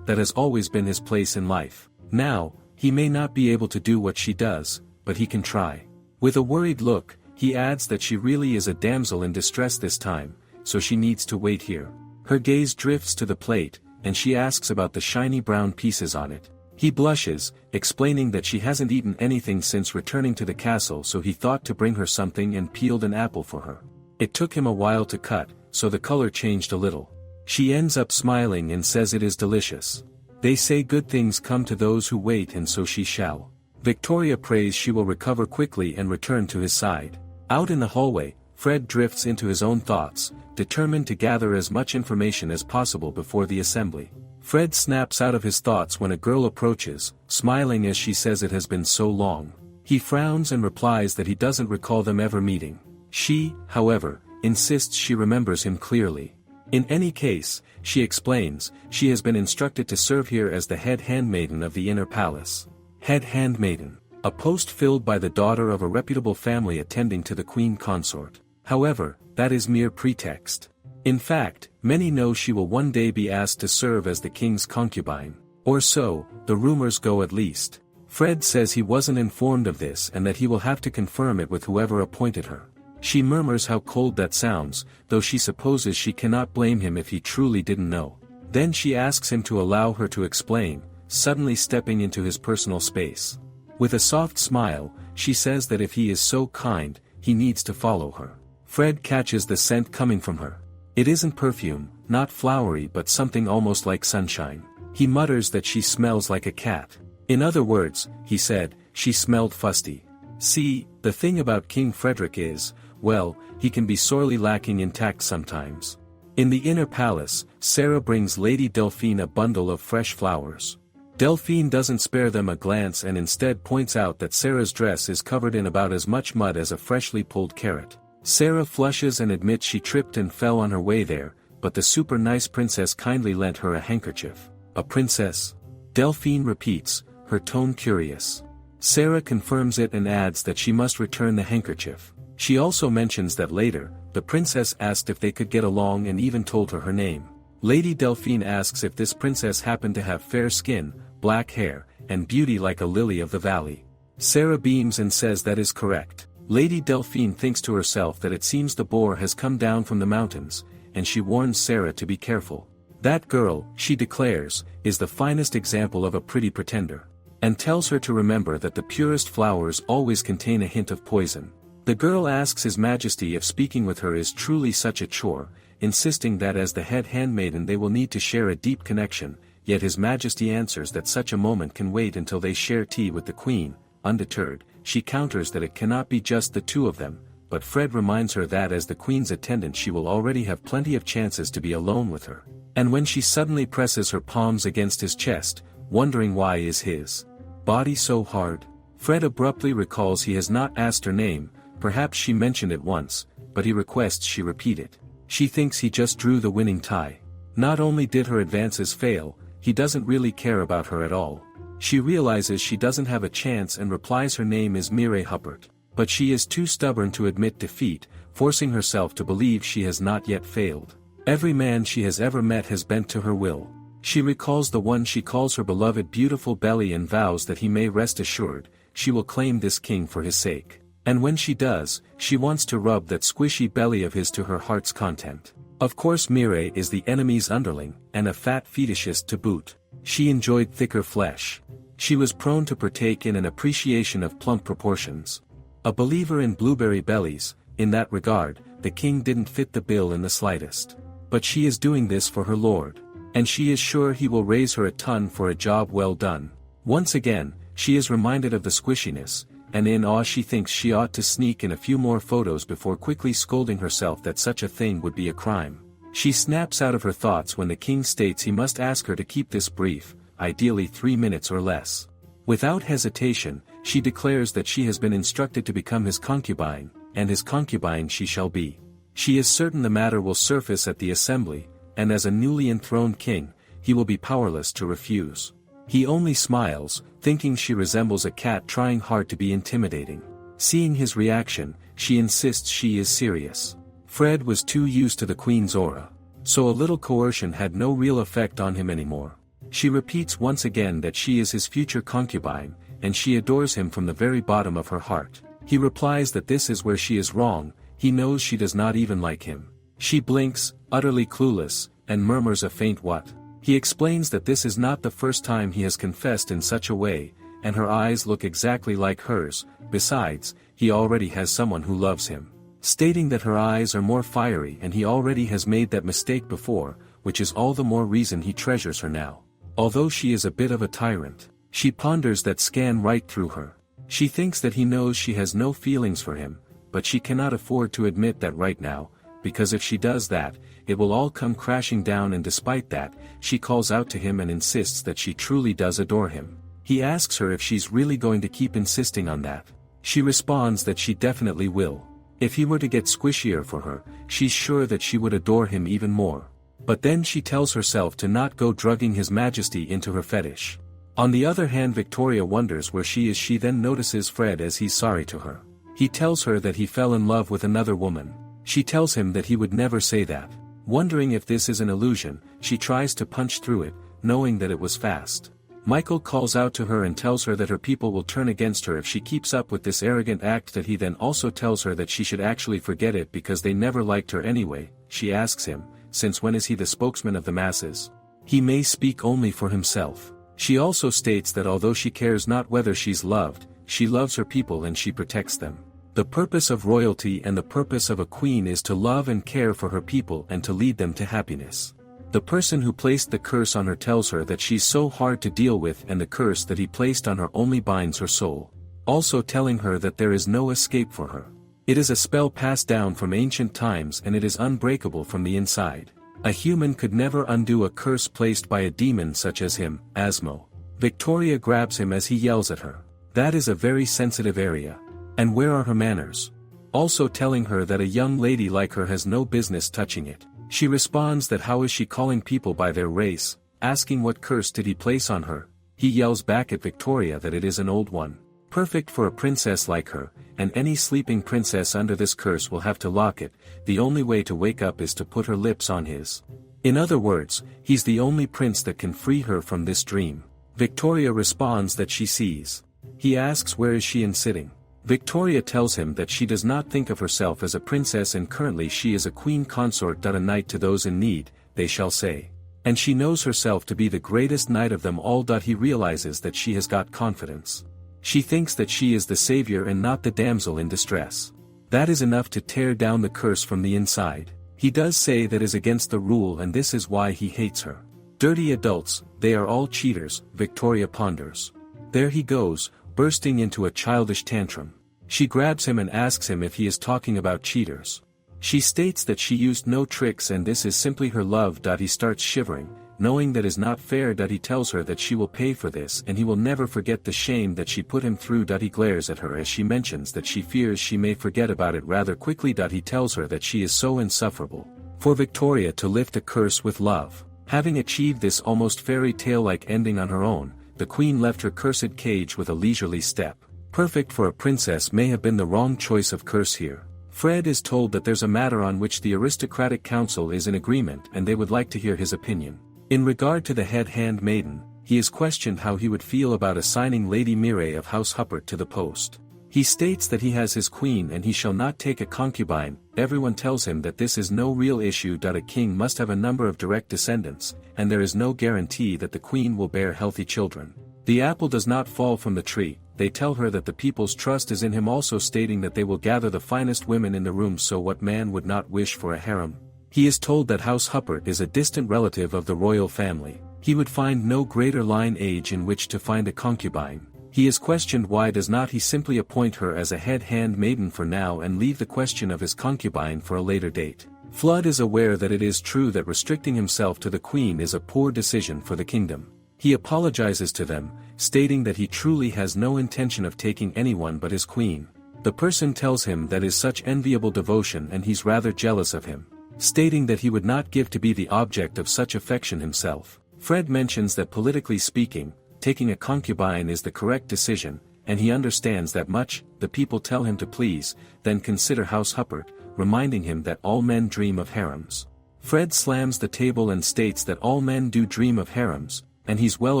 that has always been his place in life. Now, he may not be able to do what she does, but he can try. With a worried look, he adds that she really is a damsel in distress this time, so she needs to wait here. Her gaze drifts to the plate, and she asks about the shiny brown pieces on it. He blushes, explaining that she hasn't eaten anything since returning to the castle, so he thought to bring her something and peeled an apple for her. It took him a while to cut, so the color changed a little. She ends up smiling and says it is delicious. They say good things come to those who wait, and so she shall. Victoria prays she will recover quickly and return to his side. Out in the hallway, Fred drifts into his own thoughts, determined to gather as much information as possible before the assembly. Fred snaps out of his thoughts when a girl approaches, smiling as she says it has been so long. He frowns and replies that he doesn't recall them ever meeting. She, however, insists she remembers him clearly. In any case, she explains, she has been instructed to serve here as the head handmaiden of the inner palace. Head handmaiden. A post filled by the daughter of a reputable family attending to the queen consort. However, that is mere pretext. In fact, many know she will one day be asked to serve as the king's concubine. Or so, the rumors go at least. Fred says he wasn't informed of this and that he will have to confirm it with whoever appointed her. She murmurs how cold that sounds, though she supposes she cannot blame him if he truly didn't know. Then she asks him to allow her to explain, suddenly stepping into his personal space. With a soft smile, she says that if he is so kind, he needs to follow her. Fred catches the scent coming from her. It isn't perfume, not flowery, but something almost like sunshine. He mutters that she smells like a cat. In other words, he said, she smelled fusty. See, the thing about King Frederick is, well, he can be sorely lacking in tact sometimes. In the inner palace, Sarah brings Lady Delphine a bundle of fresh flowers. Delphine doesn't spare them a glance and instead points out that Sarah's dress is covered in about as much mud as a freshly pulled carrot. Sarah flushes and admits she tripped and fell on her way there, but the super nice princess kindly lent her a handkerchief. A princess? Delphine repeats, her tone curious. Sarah confirms it and adds that she must return the handkerchief. She also mentions that later, the princess asked if they could get along and even told her name. Lady Delphine asks if this princess happened to have fair skin, black hair, and beauty like a lily of the valley. Sarah beams and says that is correct. Lady Delphine thinks to herself that it seems the boar has come down from the mountains, and she warns Sarah to be careful. That girl, she declares, is the finest example of a pretty pretender, and tells her to remember that the purest flowers always contain a hint of poison. The girl asks His Majesty if speaking with her is truly such a chore, insisting that as the head handmaiden they will need to share a deep connection, yet His Majesty answers that such a moment can wait until they share tea with the Queen. Undeterred, she counters that it cannot be just the two of them, but Fred reminds her that as the Queen's attendant she will already have plenty of chances to be alone with her. And when she suddenly presses her palms against his chest, wondering why is his body so hard, Fred abruptly recalls he has not asked her name. Perhaps she mentioned it once, but he requests she repeat it. She thinks he just drew the winning tie. Not only did her advances fail, he doesn't really care about her at all. She realizes she doesn't have a chance and replies her name is Mireille Huppert, but she is too stubborn to admit defeat, forcing herself to believe she has not yet failed. Every man she has ever met has bent to her will. She recalls the one she calls her beloved beautiful belly and vows that he may rest assured, she will claim this king for his sake. And when she does, she wants to rub that squishy belly of his to her heart's content. Of course Mireille is the enemy's underling, and a fat fetishist to boot. She enjoyed thicker flesh. She was prone to partake in an appreciation of plump proportions. A believer in blueberry bellies, in that regard, the king didn't fit the bill in the slightest. But she is doing this for her lord. And she is sure he will raise her a ton for a job well done. Once again, she is reminded of the squishiness, and in awe she thinks she ought to sneak in a few more photos before quickly scolding herself that such a thing would be a crime. She snaps out of her thoughts when the king states he must ask her to keep this brief, ideally 3 minutes or less. Without hesitation, she declares that she has been instructed to become his concubine, and his concubine she shall be. She is certain the matter will surface at the assembly, and as a newly enthroned king, he will be powerless to refuse. He only smiles, thinking she resembles a cat trying hard to be intimidating. Seeing his reaction, she insists she is serious. Fred was too used to the Queen's aura, so a little coercion had no real effect on him anymore. She repeats once again that she is his future concubine, and she adores him from the very bottom of her heart. He replies that this is where she is wrong, he knows she does not even like him. She blinks, utterly clueless, and murmurs a faint what. He explains that this is not the first time he has confessed in such a way, and her eyes look exactly like hers. Besides, he already has someone who loves him. Stating that her eyes are more fiery and he already has made that mistake before, which is all the more reason he treasures her now. Although she is a bit of a tyrant, she ponders that scan right through her. She thinks that he knows she has no feelings for him, but she cannot afford to admit that right now, because if she does that, it will all come crashing down, and despite that, she calls out to him and insists that she truly does adore him. He asks her if she's really going to keep insisting on that. She responds that she definitely will. If he were to get squishier for her, she's sure that she would adore him even more. But then she tells herself to not go drugging His Majesty into her fetish. On the other hand, Victoria wonders where she is. She then notices Fred as he's sorry to her. He tells her that he fell in love with another woman. She tells him that he would never say that. Wondering if this is an illusion, she tries to punch through it, knowing that it was fast. Michael calls out to her and tells her that her people will turn against her if she keeps up with this arrogant act, that he then also tells her that she should actually forget it because they never liked her anyway. She asks him, since when is he the spokesman of the masses? He may speak only for himself. She also states that although she cares not whether she's loved, she loves her people and she protects them. The purpose of royalty and the purpose of a queen is to love and care for her people and to lead them to happiness. The person who placed the curse on her tells her that she's so hard to deal with, and the curse that he placed on her only binds her soul. Also telling her that there is no escape for her. It is a spell passed down from ancient times and it is unbreakable from the inside. A human could never undo a curse placed by a demon such as him, Asmo. Victoria grabs him as he yells at her. That is a very sensitive area. And where are her manners? Also telling her that a young lady like her has no business touching it. She responds that how is she calling people by their race, asking what curse did he place on her. He yells back at Victoria that it is an old one, perfect for a princess like her, and any sleeping princess under this curse will have to lock it. The only way to wake up is to put her lips on his. In other words, he's the only prince that can free her from this dream. Victoria responds that she sees. He asks where is she sitting. Victoria tells him that she does not think of herself as a princess and currently she is a queen consort. A knight to those in need, they shall say. And she knows herself to be the greatest knight of them all. He realizes that she has got confidence. She thinks that she is the savior and not the damsel in distress. That is enough to tear down the curse from the inside. He does say that is against the rule and this is why he hates her. Dirty adults, they are all cheaters, Victoria ponders. There he goes, bursting into a childish tantrum. She grabs him and asks him if he is talking about cheaters. She states that she used no tricks and this is simply her love. He starts shivering, knowing that is not fair. He tells her that she will pay for this and he will never forget the shame that she put him through. He glares at her as she mentions that she fears she may forget about it rather quickly. He tells her that she is so insufferable. For Victoria to lift a curse with love. Having achieved this almost fairy tale-like ending on her own, the queen left her cursed cage with a leisurely step. Perfect for a princess may have been the wrong choice of curse here. Fred is told that there's a matter on which the aristocratic council is in agreement and they would like to hear his opinion. In regard to the head handmaiden, he is questioned how he would feel about assigning Lady Mireille of House Huppert to the post. He states that he has his queen and he shall not take a concubine. Everyone tells him that this is no real issue. A king must have a number of direct descendants, and there is no guarantee that the queen will bear healthy children. The apple does not fall from the tree. They tell her that the people's trust is in him, also stating that they will gather the finest women in the room. So what man would not wish for a harem? He is told that House Huppert is a distant relative of the royal family. He would find no greater line age in which to find a concubine. He is questioned why does not he simply appoint her as a head handmaiden for now and leave the question of his concubine for a later date. Flood is aware that it is true that restricting himself to the queen is a poor decision for the kingdom. He apologizes to them, stating that he truly has no intention of taking anyone but his queen. The person tells him that is such enviable devotion and he's rather jealous of him, stating that he would not give to be the object of such affection himself. Fred mentions that politically speaking, taking a concubine is the correct decision, and he understands that much. The people tell him to please, then consider House Huppert, reminding him that all men dream of harems. Fred slams the table and states that all men do dream of harems, and he's well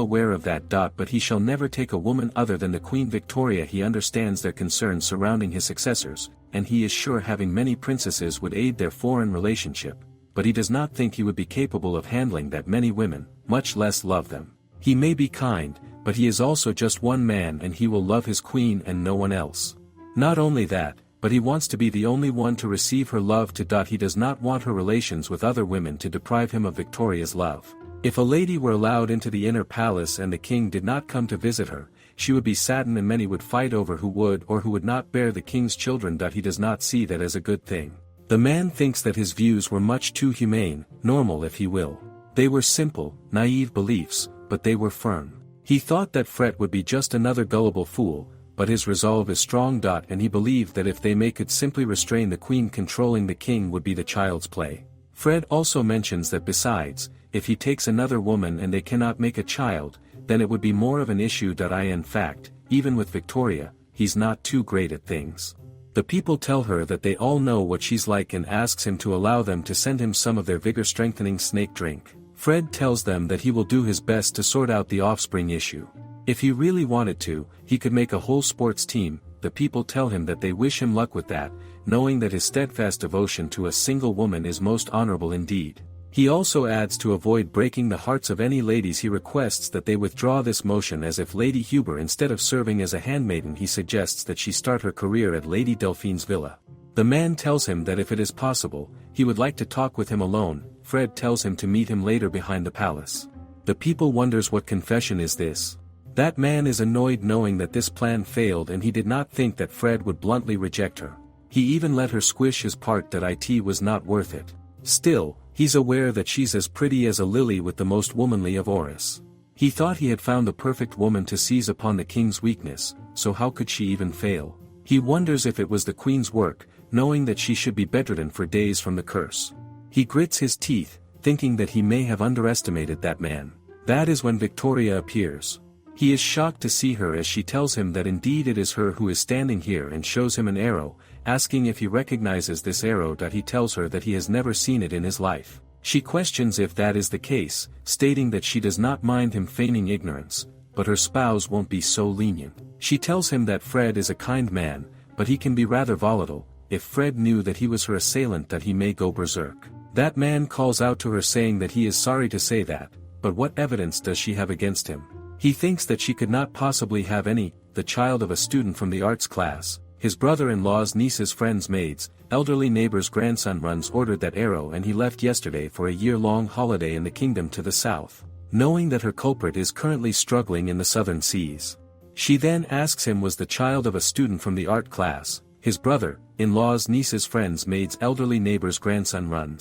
aware of that. But he shall never take a woman other than the Queen Victoria. He understands their concerns surrounding his successors, and he is sure having many princesses would aid their foreign relationship, but he does not think he would be capable of handling that many women, much less love them. He may be kind, but he is also just one man and he will love his queen and no one else. Not only that, but he wants to be the only one to receive her love. He does not want her relations with other women to deprive him of Victoria's love. If a lady were allowed into the inner palace and the king did not come to visit her, she would be saddened and many would fight over who would or who would not bear the king's children. He does not see that as a good thing. The man thinks that his views were much too humane, normal if he will. They were simple, naive beliefs, but they were firm. He thought that Fred would be just another gullible fool, but his resolve is strong. And he believed that if they could simply restrain the queen, controlling the king would be the child's play. Fred also mentions that besides, if he takes another woman and they cannot make a child, then it would be more of an issue. In fact, even with Victoria, he's not too great at things. The people tell her that they all know what she's like and asks him to allow them to send him some of their vigor-strengthening snake drink. Fred tells them that he will do his best to sort out the offspring issue. If he really wanted to, he could make a whole sports team. The people tell him that they wish him luck with that, knowing that his steadfast devotion to a single woman is most honorable indeed. He also adds to avoid breaking the hearts of any ladies, he requests that they withdraw this motion. As if Lady Huber, instead of serving as a handmaiden, he suggests that she start her career at Lady Delphine's villa. The man tells him that if it is possible, he would like to talk with him alone. Fred tells him to meet him later behind the palace. The people wonders what confession is this. That man is annoyed knowing that this plan failed and he did not think that Fred would bluntly reject her. He even let her squish his part that it was not worth it. Still, he's aware that she's as pretty as a lily with the most womanly of auras. He thought he had found the perfect woman to seize upon the king's weakness, so how could she even fail? He wonders if it was the queen's work, knowing that she should be bedridden for days from the curse. He grits his teeth, thinking that he may have underestimated that man. That is when Victoria appears. He is shocked to see her as she tells him that indeed it is her who is standing here and shows him an arrow, asking if he recognizes this arrow. He tells her that he has never seen it in his life. She questions if that is the case, stating that she does not mind him feigning ignorance, but her spouse won't be so lenient. She tells him that Fred is a kind man, but he can be rather volatile. If Fred knew that he was her assailant, that he may go berserk. That man calls out to her saying that he is sorry to say that, but what evidence does she have against him? He thinks that she could not possibly have any, the child of a student from the arts class, his brother-in-law's niece's friend's maid's, elderly neighbor's grandson ordered that arrow, and he left yesterday for a year-long holiday in the kingdom to the south, knowing that her culprit is currently struggling in the southern seas. She then asks him was the child of a student from the art class, his brother-in-law's niece's friend's maid's elderly neighbor's grandson.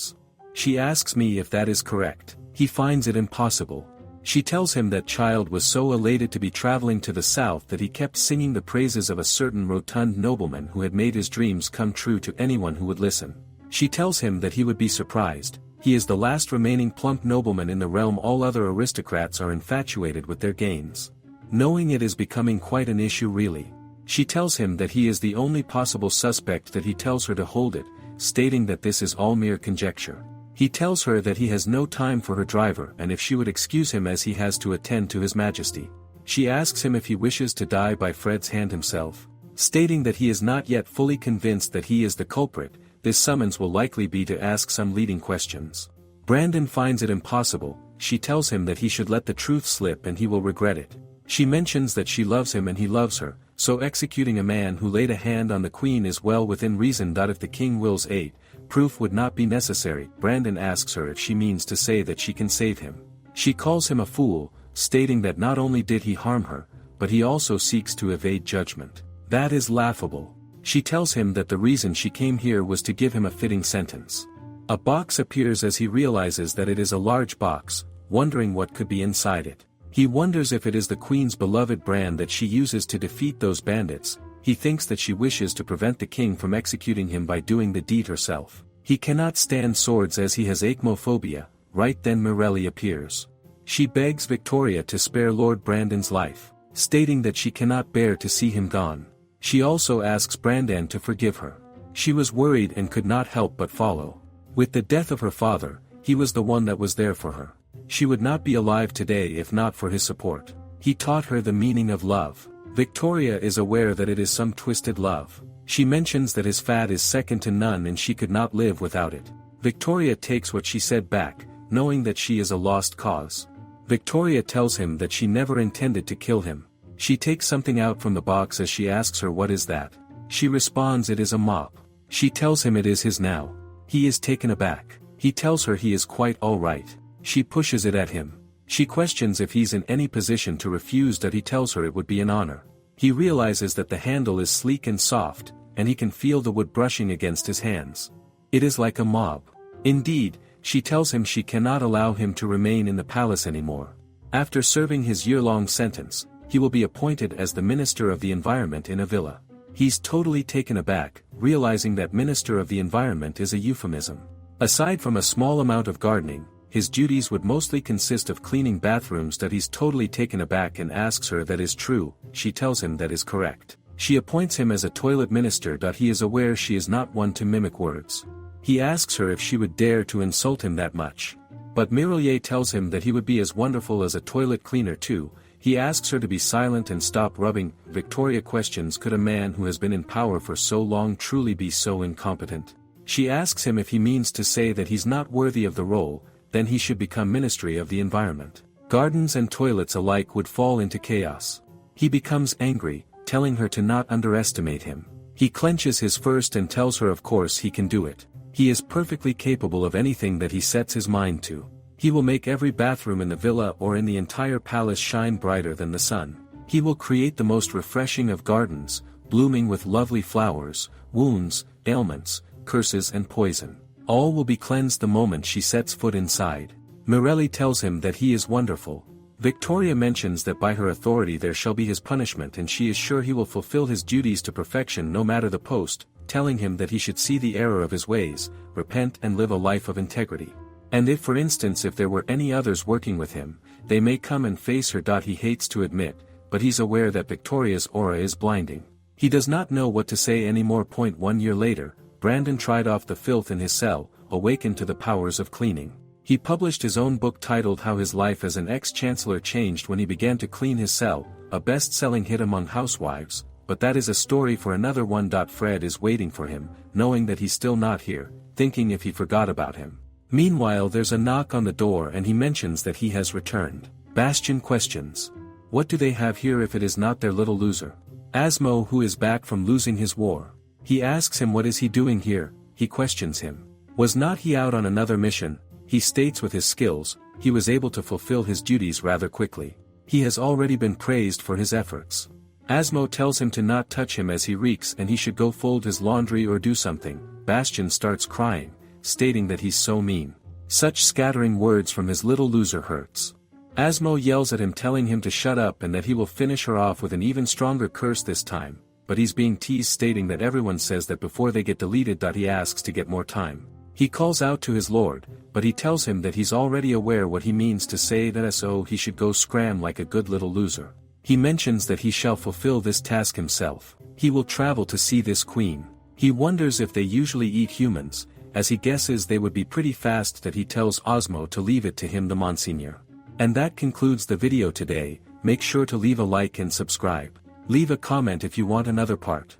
She asks me if that is correct. He finds it impossible. She tells him that child was so elated to be traveling to the south that he kept singing the praises of a certain rotund nobleman who had made his dreams come true to anyone who would listen. She tells him that he would be surprised. He is the last remaining plump nobleman in the realm. All other aristocrats are infatuated with their gains. Knowing it is becoming quite an issue really. She tells him that he is the only possible suspect. That he tells her to hold it, stating that this is all mere conjecture. He tells her that he has no time for her driver and if she would excuse him as he has to attend to his majesty. She asks him if he wishes to die by Fred's hand himself, stating that he is not yet fully convinced that he is the culprit. This summons will likely be to ask some leading questions. Brandon finds it impossible. She tells him that he should let the truth slip and he will regret it. She mentions that she loves him and he loves her, so executing a man who laid a hand on the queen is well within reason. If the king wills aid, proof would not be necessary. Brandon asks her if she means to say that she can save him. She calls him a fool, stating that not only did he harm her, but he also seeks to evade judgment. That is laughable. She tells him that the reason she came here was to give him a fitting sentence. A box appears as he realizes that it is a large box, wondering what could be inside it. He wonders if it is the queen's beloved brand that she uses to defeat those bandits. He thinks that she wishes to prevent the king from executing him by doing the deed herself. He cannot stand swords as he has acmophobia. Right then Morelli appears. She begs Victoria to spare Lord Brandon's life, stating that she cannot bear to see him gone. She also asks Brandon to forgive her. She was worried and could not help but follow. With the death of her father, he was the one that was there for her. She would not be alive today if not for his support. He taught her the meaning of love. Victoria is aware that it is some twisted love. She mentions that his fat is second to none and she could not live without it. Victoria takes what she said back, knowing that she is a lost cause. Victoria tells him that she never intended to kill him. She takes something out from the box as she asks her what is that. She responds it is a mop. She tells him it is his now. He is taken aback. He tells her he is quite alright. She pushes it at him. She questions if he's in any position to refuse. That he tells her it would be an honor. He realizes that the handle is sleek and soft, and he can feel the wood brushing against his hands. It is like a mob. Indeed, she tells him she cannot allow him to remain in the palace anymore. After serving his year-long sentence, he will be appointed as the Minister of the Environment in a villa. He's totally taken aback, realizing that Minister of the Environment is a euphemism. Aside from a small amount of gardening, his duties would mostly consist of cleaning bathrooms. That he's totally taken aback and asks her that is true. She tells him that is correct. She appoints him as a toilet minister. He is aware she is not one to mimic words. He asks her if she would dare to insult him that much. But Mireille tells him that he would be as wonderful as a toilet cleaner too. He asks her to be silent and stop rubbing. Victoria questions could a man who has been in power for so long truly be so incompetent. She asks him if he means to say that he's not worthy of the role, then he should become Ministry of the Environment. Gardens and toilets alike would fall into chaos. He becomes angry, telling her to not underestimate him. He clenches his fist and tells her of course he can do it. He is perfectly capable of anything that he sets his mind to. He will make every bathroom in the villa or in the entire palace shine brighter than the sun. He will create the most refreshing of gardens, blooming with lovely flowers. Wounds, ailments, curses and poison, all will be cleansed the moment she sets foot inside. Morelli tells him that he is wonderful. Victoria mentions that by her authority there shall be his punishment, and she is sure he will fulfill his duties to perfection no matter the post, telling him that he should see the error of his ways, repent and live a life of integrity. And if for instance if there were any others working with him, they may come and face her. He hates to admit, but he's aware that Victoria's aura is blinding. He does not know what to say anymore. 1 year later, Brandon tried off the filth in his cell, awakened to the powers of cleaning. He published his own book titled How His Life as an Ex-Chancellor Changed When He Began to Clean His Cell, a best-selling hit among housewives, but that is a story for another one. Fred is waiting for him, knowing that he's still not here, thinking if he forgot about him. Meanwhile, there's a knock on the door and he mentions that he has returned. Bastian questions. What do they have here if it is not their little loser? Asmo, who is back from losing his war. He asks him what is he doing here. He questions him. Was not he out on another mission? He states with his skills, he was able to fulfill his duties rather quickly. He has already been praised for his efforts. Asmo tells him to not touch him as he reeks and he should go fold his laundry or do something. Bastian starts crying, stating that he's so mean. Such scattering words from his little loser hurts. Asmo yells at him, telling him to shut up and that he will finish her off with an even stronger curse this time, but he's being teased, stating that everyone says that before they get deleted. He asks to get more time. He calls out to his lord, but he tells him that he's already aware what he means to say, that so he should go scram like a good little loser. He mentions that he shall fulfill this task himself. He will travel to see this queen. He wonders if they usually eat humans, as he guesses they would be pretty fast. He tells Osmo to leave it to him, the Monsignor. And that concludes the video today. Make sure to leave a like and subscribe. Leave a comment if you want another part.